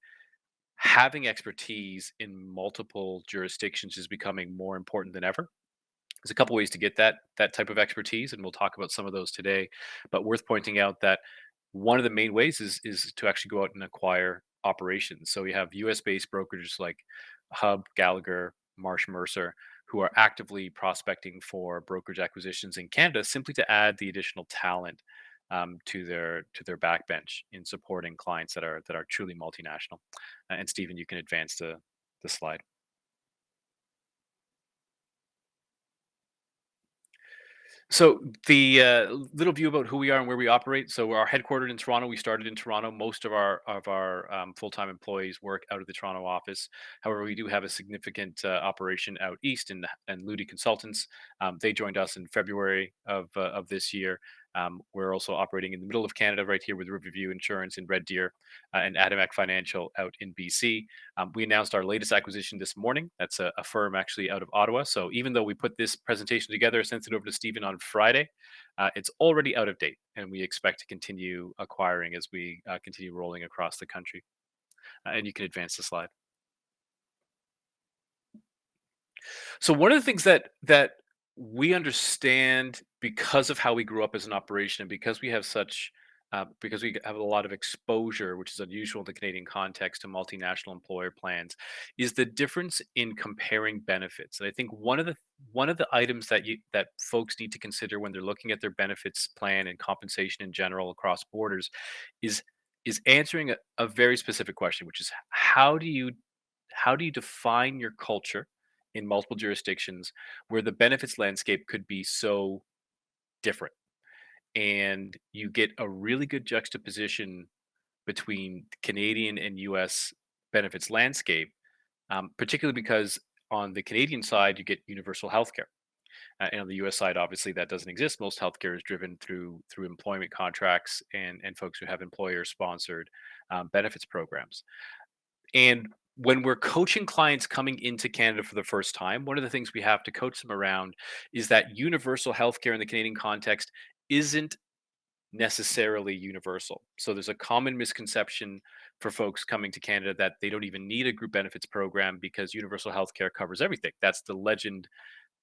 having expertise in multiple jurisdictions is becoming more important than ever. There's a couple ways to get that type of expertise, and we'll talk about some of those today. But worth pointing out that one of the main ways is to actually go out and acquire operations. So we have US-based brokerages like Hub, Gallagher, Marsh Mercer, who are actively prospecting for brokerage acquisitions in Canada, simply to add the additional talent to their backbench in supporting clients that are truly multinational. And Stephen, you can advance the slide. So the little view about who we are and where we operate. So we're headquartered in Toronto. We started in Toronto. Most of our full-time employees work out of the Toronto office. However, we do have a significant operation out east and Ludi Consultants. They joined us in February of this year. We're also operating in the middle of Canada, right here with Riverview Insurance in Red Deer and Adamak Financial out in BC. We announced our latest acquisition this morning. That's a firm actually out of Ottawa. So even though we put this presentation together, sent it over to Stephen on Friday, it's already out of date, and we expect to continue acquiring as we continue rolling across the country. And you can advance the slide. So one of the things that we understand, because of how we grew up as an operation, and because we have a lot of exposure, which is unusual in the Canadian context, to multinational employer plans, is the difference in comparing benefits. And I think one of the items that folks need to consider when they're looking at their benefits plan and compensation in general across borders is answering a very specific question, which is how do you define your culture in multiple jurisdictions where the benefits landscape could be so different, and you get a really good juxtaposition between Canadian and US benefits landscape, particularly because on the Canadian side you get universal healthcare, and on the US side, obviously, that doesn't exist. Most healthcare is driven through employment contracts and folks who have employer sponsored benefits programs. And when we're coaching clients coming into Canada for the first time, one of the things we have to coach them around is that universal healthcare in the Canadian context isn't necessarily universal. So there's a common misconception for folks coming to Canada that they don't even need a group benefits program because universal healthcare covers everything. That's the legend,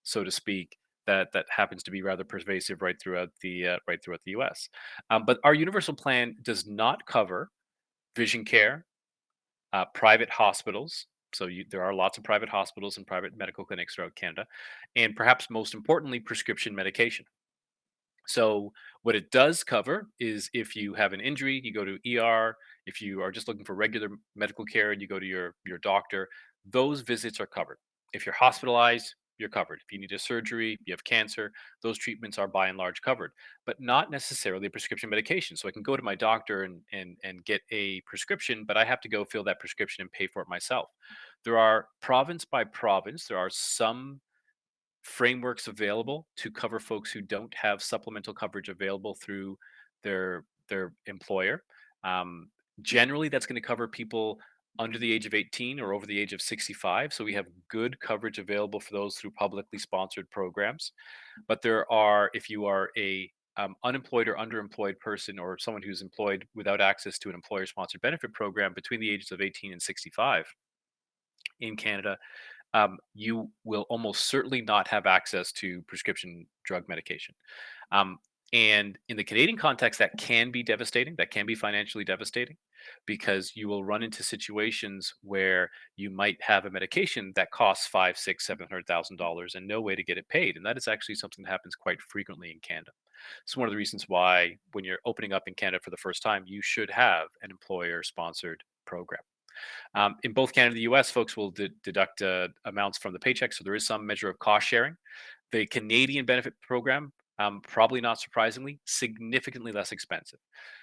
so to speak, that happens to be rather pervasive right throughout the U.S. But our universal plan does not cover vision care, private hospitals. So there are lots of private hospitals and private medical clinics throughout Canada, and perhaps most importantly, prescription medication. So what it does cover is if you have an injury, you go to ER. If you are just looking for regular medical care and you go to your doctor, those visits are covered. If you're hospitalized, you're covered. If you need a surgery, you have cancer, those treatments are by and large covered, but not necessarily a prescription medication. So I can go to my doctor and get a prescription, but I have to go fill that prescription and pay for it myself. There are province by province, there are some frameworks available to cover folks who don't have supplemental coverage available through their employer. Um, Generally, that's going to cover people under the age of 18 or over the age of 65. So we have good coverage available for those through publicly sponsored programs. But there are, if you are a unemployed or underemployed person, or someone who's employed without access to an employer sponsored benefit program between the ages of 18 and 65 in Canada, you will almost certainly not have access to prescription drug medication. Um, and in the Canadian context, that can be devastating. That can be financially devastating, because you will run into situations where you might have a medication that costs five, six, $700,000 and no way to get it paid. And that is actually something that happens quite frequently in Canada. It's one of the reasons why, when you're opening up in Canada for the first time, you should have an employer-sponsored program. In both Canada and the US, folks will deduct amounts from the paycheck, so there is some measure of cost sharing. The Canadian benefit program, probably not surprisingly, significantly less expensive.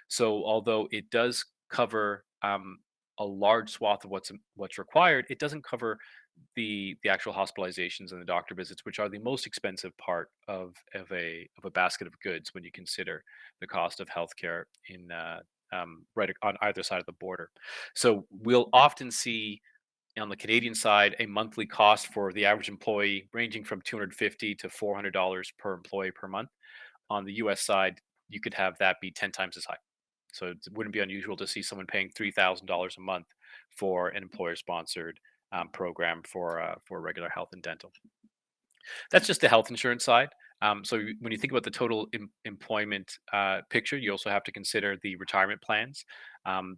So although it does cover a large swath of what's required, it doesn't cover the actual hospitalizations and the doctor visits, which are the most expensive part of a basket of goods when you consider the cost of healthcare in right on either side of the border. So we'll often see on the Canadian side a monthly cost for the average employee ranging from $250 to $400 per employee per month. On the US side, you could have that be 10 times as high. So it wouldn't be unusual to see someone paying $3,000 a month for an employer-sponsored program for regular health and dental. That's just the health insurance side. When you think about the total employment picture, you also have to consider the retirement plans.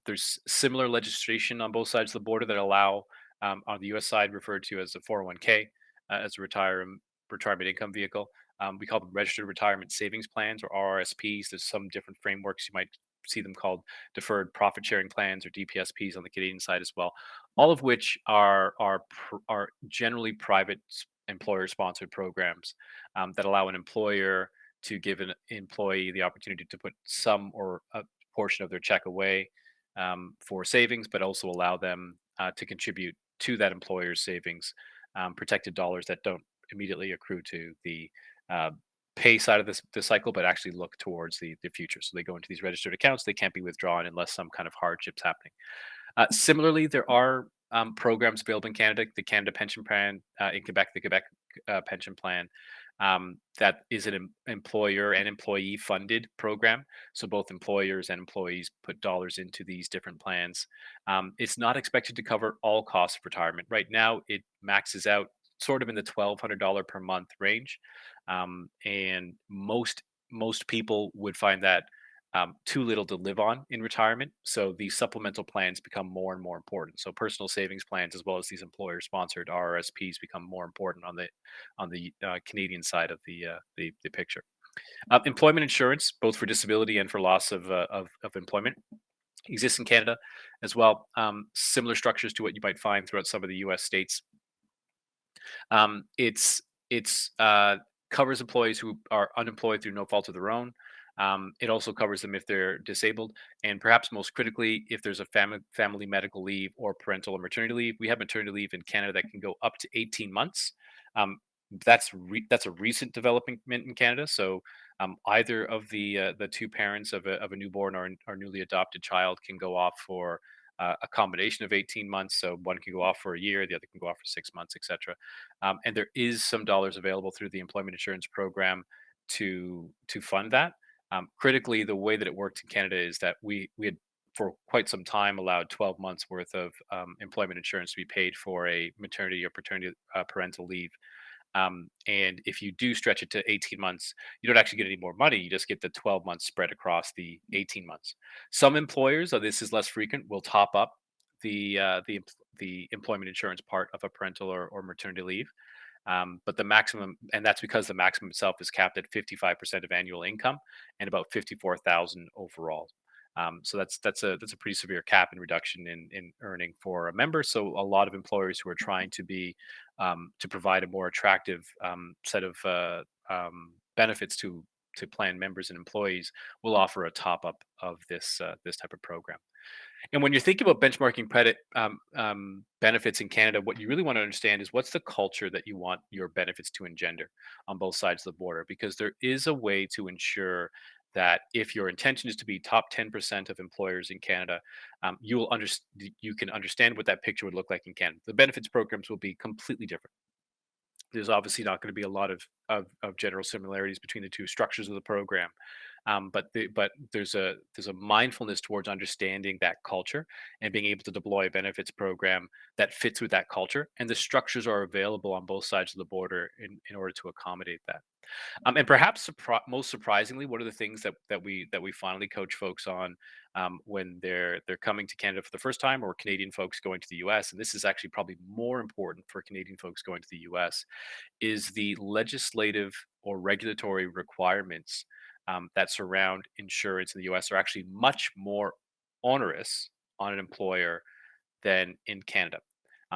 There's similar legislation on both sides of the border that allow, on the U.S. side, referred to as a 401k, as a retirement income vehicle. We call them registered retirement savings plans, or RRSPs. There's some different frameworks. You might see them called deferred profit sharing plans, or DPSPs, on the Canadian side as well. All of which are generally private employer sponsored programs that allow an employer to give an employee the opportunity to put some or a portion of their check away for savings, but also allow them to contribute to that employer's savings, protected dollars that don't immediately accrue to the uh, pay side of the cycle, but actually look towards the future. So they go into these registered accounts. They can't be withdrawn unless some kind of hardship's happening. Similarly, there are programs available in Canada, the Canada Pension Plan, in Quebec, the Quebec Pension Plan, that is an employer and employee funded program. So both employers and employees put dollars into these different plans. It's not expected to cover all costs of retirement. Right now, it maxes out sort of in the $1,200 per month range, and most people would find that too little to live on in retirement. So these supplemental plans become more and more important. So personal savings plans, as well as these employer-sponsored RRSPs, become more important on the Canadian side of the picture. Employment insurance, both for disability and for loss of employment, exists in Canada as well. Similar structures to what you might find throughout some of the U.S. states. It's covers employees who are unemployed through no fault of their own. It also covers them if they're disabled, and perhaps most critically, if there's a family medical leave or parental or maternity leave. We have maternity leave in Canada that can go up to 18 months. Um, that's a recent development in Canada. So either of the two parents of a newborn or newly adopted child can go off for a combination of 18 months. So one can go off for a year, the other can go off for 6 months, etc. And there is some dollars available through the employment insurance program to fund that. Critically, the way that it worked in Canada is that we had for quite some time allowed 12 months worth of employment insurance to be paid for a maternity or paternity parental leave. And if you do stretch it to 18 months, you don't actually get any more money. You just get the 12 months spread across the 18 months. Some employers, though this is less frequent, will top up the employment insurance part of a parental or maternity leave. But the maximum, and that's because the maximum itself is capped at 55% of annual income and about 54,000 overall. So that's a pretty severe cap and reduction in earning for a member. So a lot of employers who are trying to provide a more attractive set of benefits to plan members and employees will offer a top up of this type of program. And when you're thinking about benchmarking credit benefits in Canada, what you really want to understand is what's the culture that you want your benefits to engender on both sides of the border, because there is a way to ensure that if your intention is to be top 10% of employers in Canada, you can understand what that picture would look like in Canada. The benefits programs will be completely different. There's obviously not going to be a lot of general similarities between the two structures of the program, but there's a mindfulness towards understanding that culture and being able to deploy a benefits program that fits with that culture, and the structures are available on both sides of the border in order to accommodate that. And perhaps most surprisingly, one of the things that we finally coach folks on when they're coming to Canada for the first time, or Canadian folks going to the U.S., and this is actually probably more important for Canadian folks going to the U.S., is the legislative or regulatory requirements that surround insurance in the U.S. are actually much more onerous on an employer than in Canada.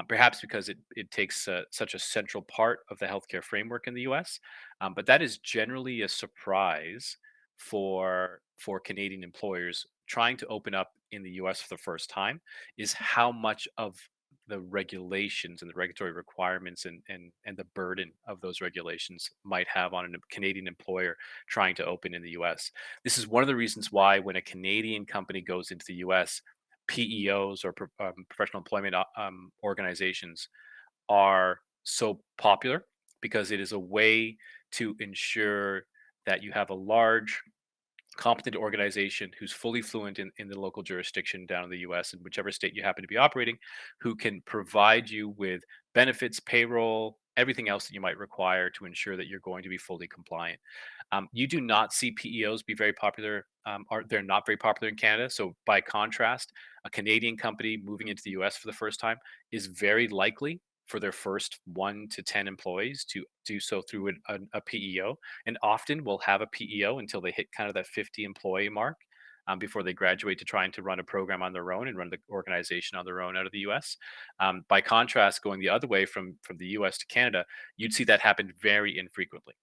Perhaps because it takes such a central part of the healthcare framework in the U.S., but that is generally a surprise for Canadian employers trying to open up in the U.S. for the first time, is how much of the regulations and the regulatory requirements and the burden of those regulations might have on a Canadian employer trying to open in the US. This is one of the reasons why when a Canadian company goes into the US, PEOs or professional employment organizations are so popular, because it is a way to ensure that you have a large competent organization who's fully fluent in the local jurisdiction down in the US, in whichever state you happen to be operating, who can provide you with benefits, payroll, everything else that you might require to ensure that you're going to be fully compliant. You do not see PEOs be very popular, or they're not very popular in Canada. So, by contrast, a Canadian company moving into the US for the first time is very likely for their first 1 to 10 employees to do so through a PEO, and often will have a PEO until they hit kind of that 50 employee mark, before they graduate to trying to run a program on their own and run the organization on their own out of the US. By contrast, going the other way from the US to Canada, you'd see that happen very infrequently.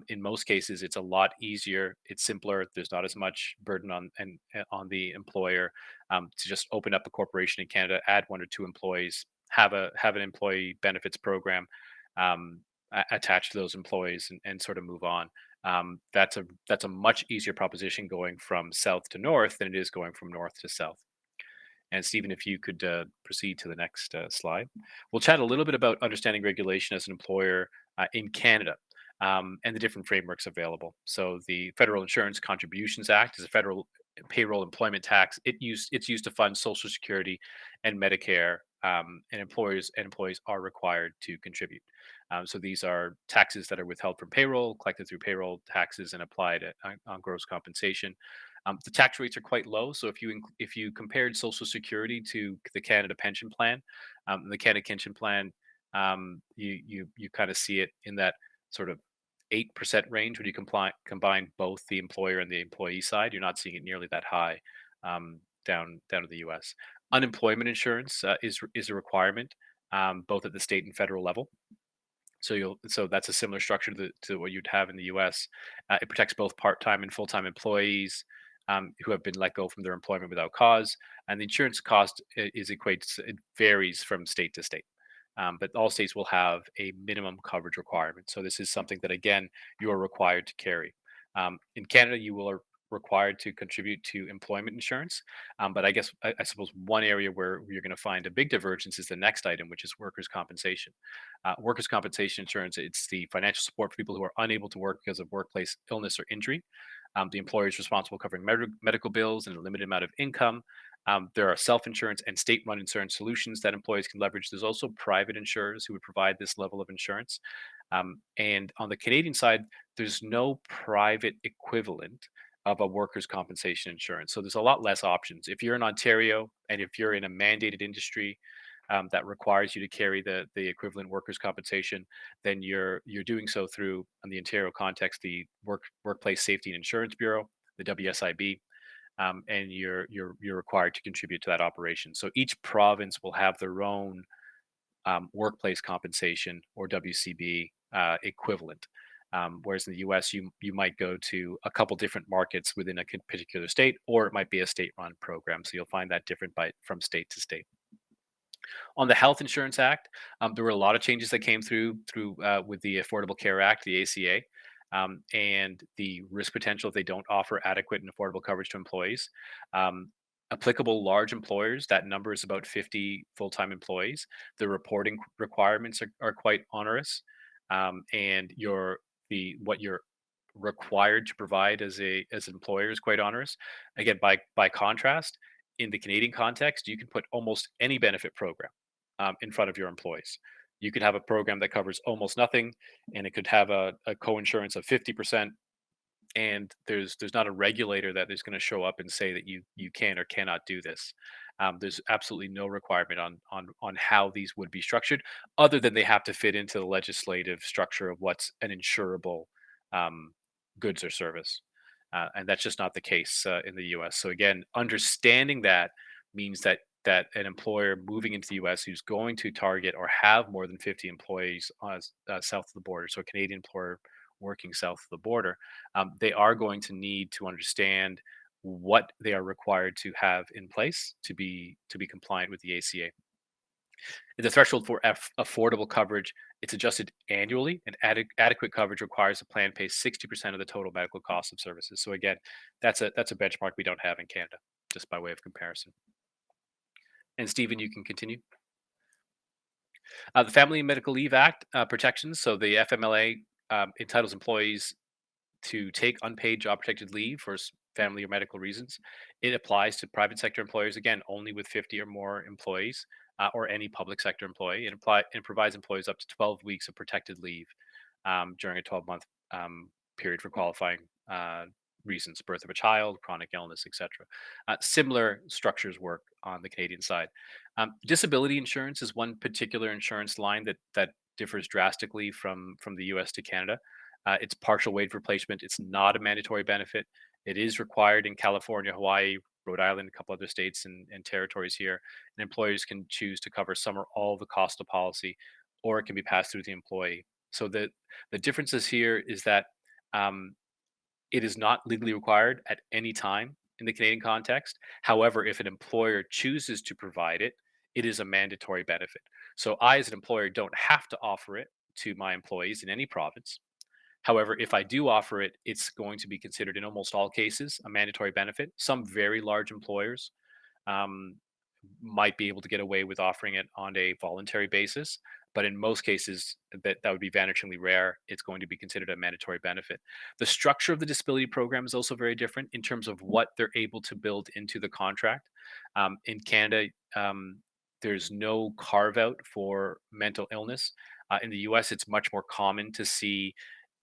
In most cases, it's a lot easier. It's simpler. There's not as much burden on the employer to just open up a corporation in Canada, add 1 or 2 employees, have an employee benefits program attached to those employees, and sort of move on. That's a much easier proposition going from south to north than it is going from north to south. And Stephen, if you could proceed to the next slide, we'll chat a little bit about understanding regulation as an employer in Canada, and the different frameworks available. So the Federal Insurance Contributions Act is a federal payroll employment tax. It's used to fund Social Security and Medicare, and employees are required to contribute. So these are taxes that are withheld from payroll, collected through payroll taxes, and applied on gross compensation. The tax rates are quite low. So if you compared Social Security to the Canada Pension Plan, the Canada Pension Plan, you kind of see it in that sort of 8% range when you combine both the employer and the employee side. You're not seeing it nearly that high, down to the U.S. Unemployment insurance is a requirement, both at the state and federal level. So that's a similar structure to what you'd have in the U.S. It protects both part-time and full-time employees who have been let go from their employment without cause, and the insurance cost it varies from state to state. But all states will have a minimum coverage requirement. So this is something that, again, you are required to carry. In Canada, you are required to contribute to employment insurance. But I suppose one area where you're going to find a big divergence is the next item, which is workers' compensation. Workers' compensation insurance, it's the financial support for people who are unable to work because of workplace illness or injury. The employer is responsible covering medical bills and a limited amount of income. There are self-insurance and state-run insurance solutions that employees can leverage. There's also private insurers who would provide this level of insurance. And on the Canadian side, there's no private equivalent of a workers' compensation insurance. So there's a lot less options. If you're in Ontario and if you're in a mandated industry that requires you to carry the equivalent workers' compensation, then you're doing so through, in the Ontario context, the Workplace Safety and Insurance Bureau, the WSIB, and you're required to contribute to that operation. So each province will have their own workplace compensation or WCB equivalent. Whereas in the US, you might go to a couple different markets within a particular state, or it might be a state-run program. So you'll find that different from state to state. On the Health Insurance Act, there were a lot of changes that came through with the Affordable Care Act, the ACA, and the risk potential if they don't offer adequate and affordable coverage to employees. Applicable large employers, that number is about 50 full-time employees. The reporting requirements are quite onerous, and what you're required to provide as an employer is quite onerous. Again, by contrast, in the Canadian context, you can put almost any benefit program in front of your employees. You could have a program that covers almost nothing, and it could have a co-insurance of 50%. And there's not a regulator that is going to show up and say that you can or cannot do this. There's absolutely no requirement on how these would be structured, other than they have to fit into the legislative structure of what's an insurable um, goods or service. And that's just not the case in the U.S. So again, understanding that means that an employer moving into the U.S. who's going to target or have more than 50 employees south of the border, so a Canadian employer working south of the border, they are going to need to understand what they are required to have in place to be compliant with the ACA. The threshold for affordable coverage, it's adjusted annually, and adequate coverage requires a plan pays 60% of the total medical cost of services. So again, that's a benchmark we don't have in Canada, just by way of comparison. And Stephen, you can continue. The Family and Medical Leave Act protections. So the FMLA entitles employees to take unpaid job protected leave for family or medical reasons. It applies to private sector employers, again, only with 50 or more employees, or any public sector employee. It provides employees up to 12 weeks of protected leave during a 12-month period for qualifying reasons, birth of a child, chronic illness, etc. Similar structures work on the Canadian side. Disability insurance is one particular insurance line that differs drastically from the US to Canada. It's partial wage replacement. It's not a mandatory benefit. It is required in California, Hawaii, Rhode Island, a couple other states and territories here. And employers can choose to cover some or all of the cost of policy, or it can be passed through the employee. So the differences here is that um, it is not legally required at any time in the Canadian context. However, if an employer chooses to provide it, it is a mandatory benefit. So I, as an employer, don't have to offer it to my employees in any province. However, if I do offer it, it's going to be considered in almost all cases a mandatory benefit. Some very large employers um, might be able to get away with offering it on a voluntary basis, but in most cases, that would be vanishingly rare. It's going to be considered a mandatory benefit. The structure of the disability program is also very different in terms of what they're able to build into the contract. In Canada, there's no carve out for mental illness. In the US, it's much more common to see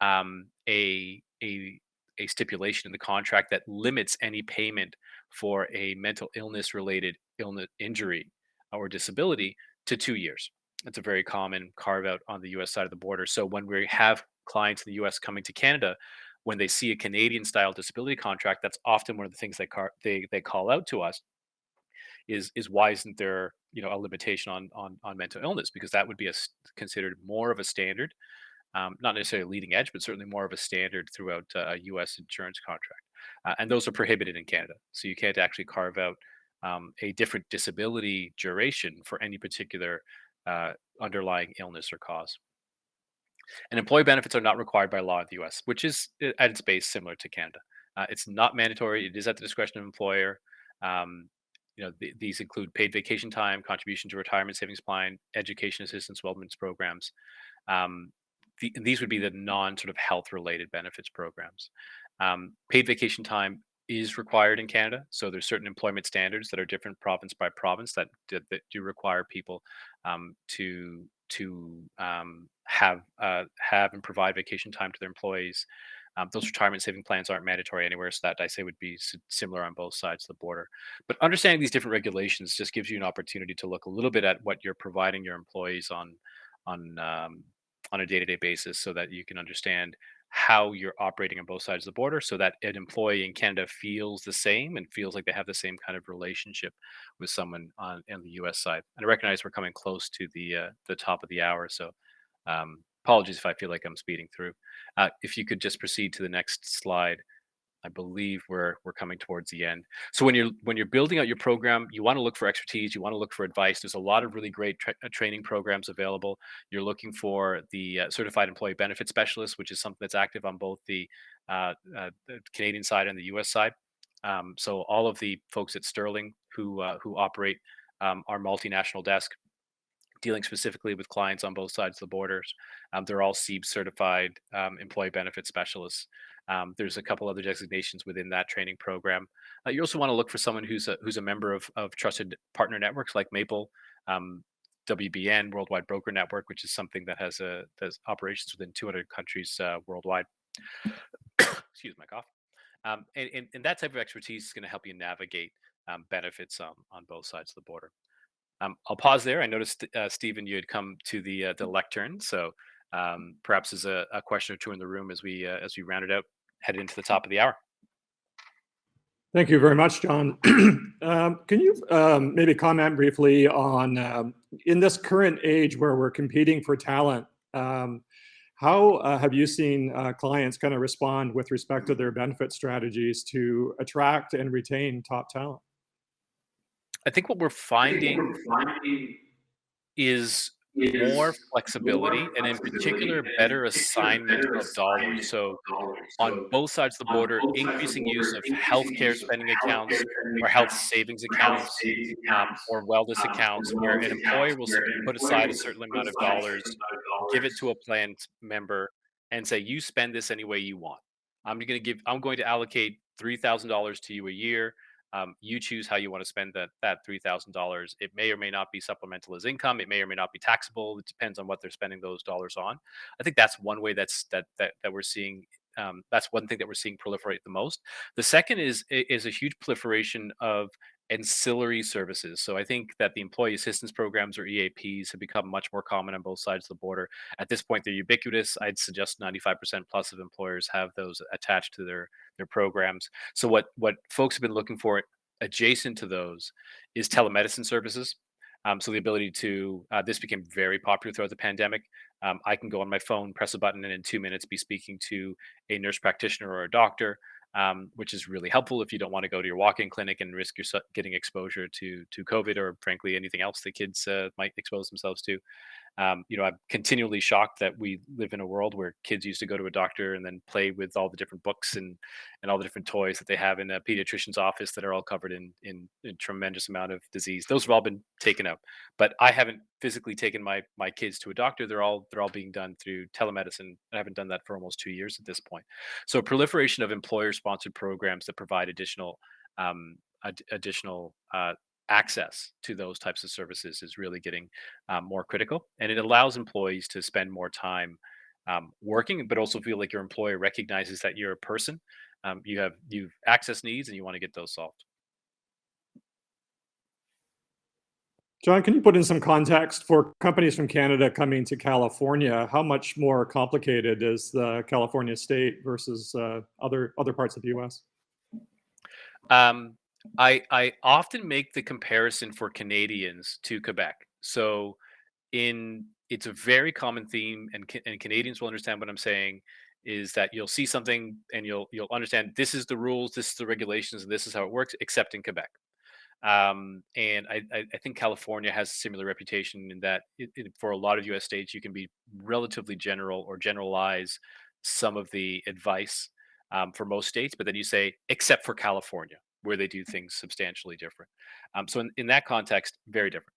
um, a, a a stipulation in the contract that limits any payment for a mental illness related illness injury or disability to 2 years. That's a very common carve out on the US side of the border. So when we have clients in the US coming to Canada, when they see a Canadian style disability contract, that's often one of the things they call out to us is why isn't there a limitation on mental illness, because that would be considered more of a standard, not necessarily leading edge, but certainly more of a standard throughout a U.S. insurance contract. And those are prohibited in Canada. So you can't actually carve out a different disability duration for any particular underlying illness or cause. And employee benefits are not required by law in the US, which is at its base similar to Canada. It's not mandatory. It is at the discretion of employer. Um, these include paid vacation time, contribution to retirement savings plan, education assistance, wellness programs. Um, these would be the non sort of health related benefits programs. Paid vacation time is required in Canada. So there's certain employment standards that are different province by province that do require people to have and provide vacation time to their employees. Those retirement saving plans aren't mandatory anywhere, so that I say would be similar on both sides of the border. But understanding these different regulations just gives you an opportunity to look a little bit at what you're providing your employees on um, on a day-to-day basis, so that you can understand how you're operating on both sides of the border, so that an employee in Canada feels the same and feels like they have the same kind of relationship with someone on the U.S. side. And I recognize we're coming close to the top of the hour, so Apologies if I feel like I'm speeding through. If you could just proceed to the next slide. I believe we're coming towards the end. So when you're building out your program, you want to look for expertise. You want to look for advice. There's a lot of really great training programs available. You're looking for the Certified Employee Benefit Specialist, which is something that's active on both the Canadian side and the U.S. side. So all of the folks at Sterling who operate our multinational desk, dealing specifically with clients on both sides of the borders. They're all SEEB certified employee benefit specialists. There's a couple other designations within that training program. You also want to look for someone who's a member of trusted partner networks like Maple, WBN, Worldwide Broker Network, which is something that has operations within 200 countries worldwide. Excuse my cough. And that type of expertise is going to help you navigate benefits on both sides of the border. I'll pause there. I noticed, Stephen, you had come to the lectern, so perhaps there's a question or two in the room as we round it out, headed into the top of the hour. Thank you very much, John. Can you maybe comment briefly on, in this current age where we're competing for talent, how have you seen clients kind of respond with respect to their benefit strategies to attract and retain top talent? I think what we're finding is more flexibility, and in particular, better assignment of dollars. So on both sides of the border, increasing use of healthcare spending accounts or health savings accounts, or wellness accounts, where an employer will simply put aside a certain amount of dollars, give it to a plan member, and say, "You spend this any way you want. I'm going to allocate $3,000 to you a year. You choose how you want to spend that $3,000. It may or may not be supplemental as income. It may or may not be taxable. It depends on what they're spending those dollars on." I think that's one way that we're seeing. That's one thing that we're seeing proliferate the most. The second is a huge proliferation of ancillary services. So I think that the employee assistance programs, or EAPs, have become much more common on both sides of the border. At this point, they're ubiquitous. I'd suggest 95% plus of employers have those attached to their programs. So what folks have been looking for adjacent to those is telemedicine services. So the ability to this became very popular throughout the pandemic. I can go on my phone, press a button, and in 2 minutes be speaking to a nurse practitioner or a doctor, which is really helpful if you don't want to go to your walk-in clinic and risk yourself getting exposure to COVID, or frankly anything else that kids might expose themselves to. I'm continually shocked that we live in a world where kids used to go to a doctor and then play with all the different books and all the different toys that they have in a pediatrician's office that are all covered in a tremendous amount of disease. Those have all been taken out, but I haven't physically taken my kids to a doctor. They're all being done through telemedicine. I haven't done that for almost 2 years at this point. So a proliferation of employer-sponsored programs that provide additional access to those types of services is really getting more critical, and it allows employees to spend more time working, but also feel like your employer recognizes that you're a person. You've access needs, and you want to get those solved. John, can you put in some context for companies from Canada coming to California? How much more complicated is the California state versus other parts of the U.S.? I often make the comparison for Canadians to Quebec. So it's a very common theme, and Canadians will understand what I'm saying, is that you'll see something and you'll understand this is the rules, this is the regulations, and this is how it works, except in Quebec. And I think California has a similar reputation in that for a lot of US states, you can be relatively general or generalize some of the advice for most states, but then you say, except for California, where they do things substantially different. So in that context, very different.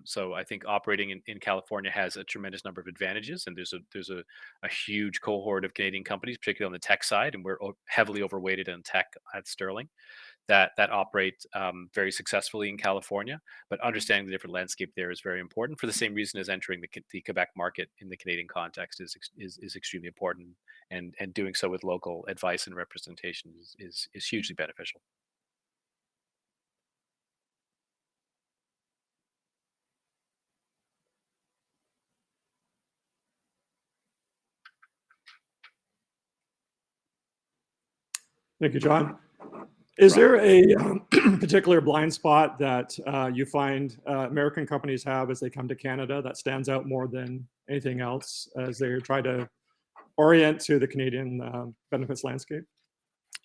So I think operating in California has a tremendous number of advantages, and there's a huge cohort of Canadian companies, particularly on the tech side, and we're heavily overweighted in tech at Sterling, that operate very successfully in California. But understanding the different landscape there is very important, for the same reason as entering the Quebec market in the Canadian context is extremely important, and doing so with local advice and representation is hugely beneficial. Thank you, John. Is there a particular blind spot that you find American companies have as they come to Canada that stands out more than anything else as they try to orient to the Canadian benefits landscape?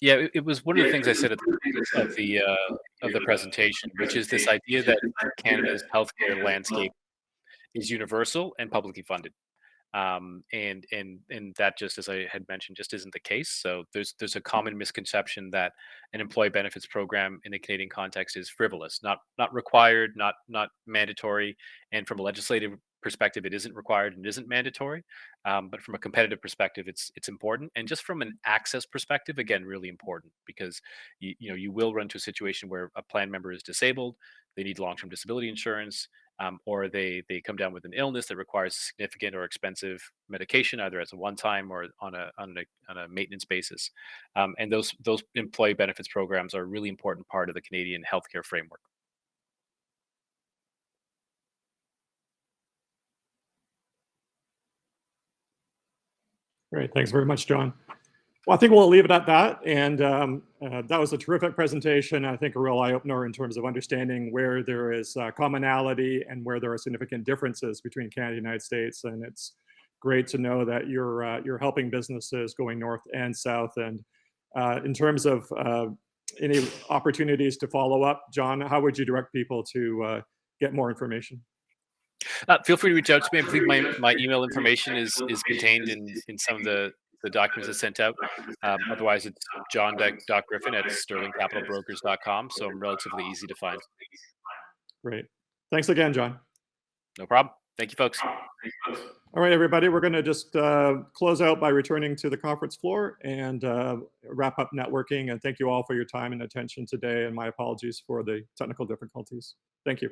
Yeah, it was one of the things I said at of the presentation, which is this idea that Canada's healthcare landscape is universal and publicly funded. And that, just as I had mentioned, just isn't the case. So there's a common misconception that an employee benefits program in the Canadian context is frivolous, not required, not mandatory, and from a legislative perspective, it isn't required and isn't mandatory. But from a competitive perspective, it's important, and just from an access perspective, again, really important, because you will run to a situation where a plan member is disabled, they need long-term disability insurance, or they come down with an illness that requires significant or expensive medication, either as a one-time or on a maintenance basis. And those employee benefits programs are a really important part of the Canadian healthcare framework. Great, thanks very much, John. Well, I think we'll leave it at that. And that was a terrific presentation. I think a real eye-opener in terms of understanding where there is commonality and where there are significant differences between Canada and the United States. And it's great to know that you're helping businesses going north and south. And in terms of any opportunities to follow up, John, how would you direct people to get more information? Feel free to reach out to me. I believe my email information is contained in some of the documents I sent out. Otherwise, it's john.griffin at sterlingcapitalbrokers.com. So I'm relatively easy to find. Great. Thanks again, John. No problem. Thank you, folks. All right, everybody, we're going to just close out by returning to the conference floor and wrap up networking. And thank you all for your time and attention today. And my apologies for the technical difficulties. Thank you.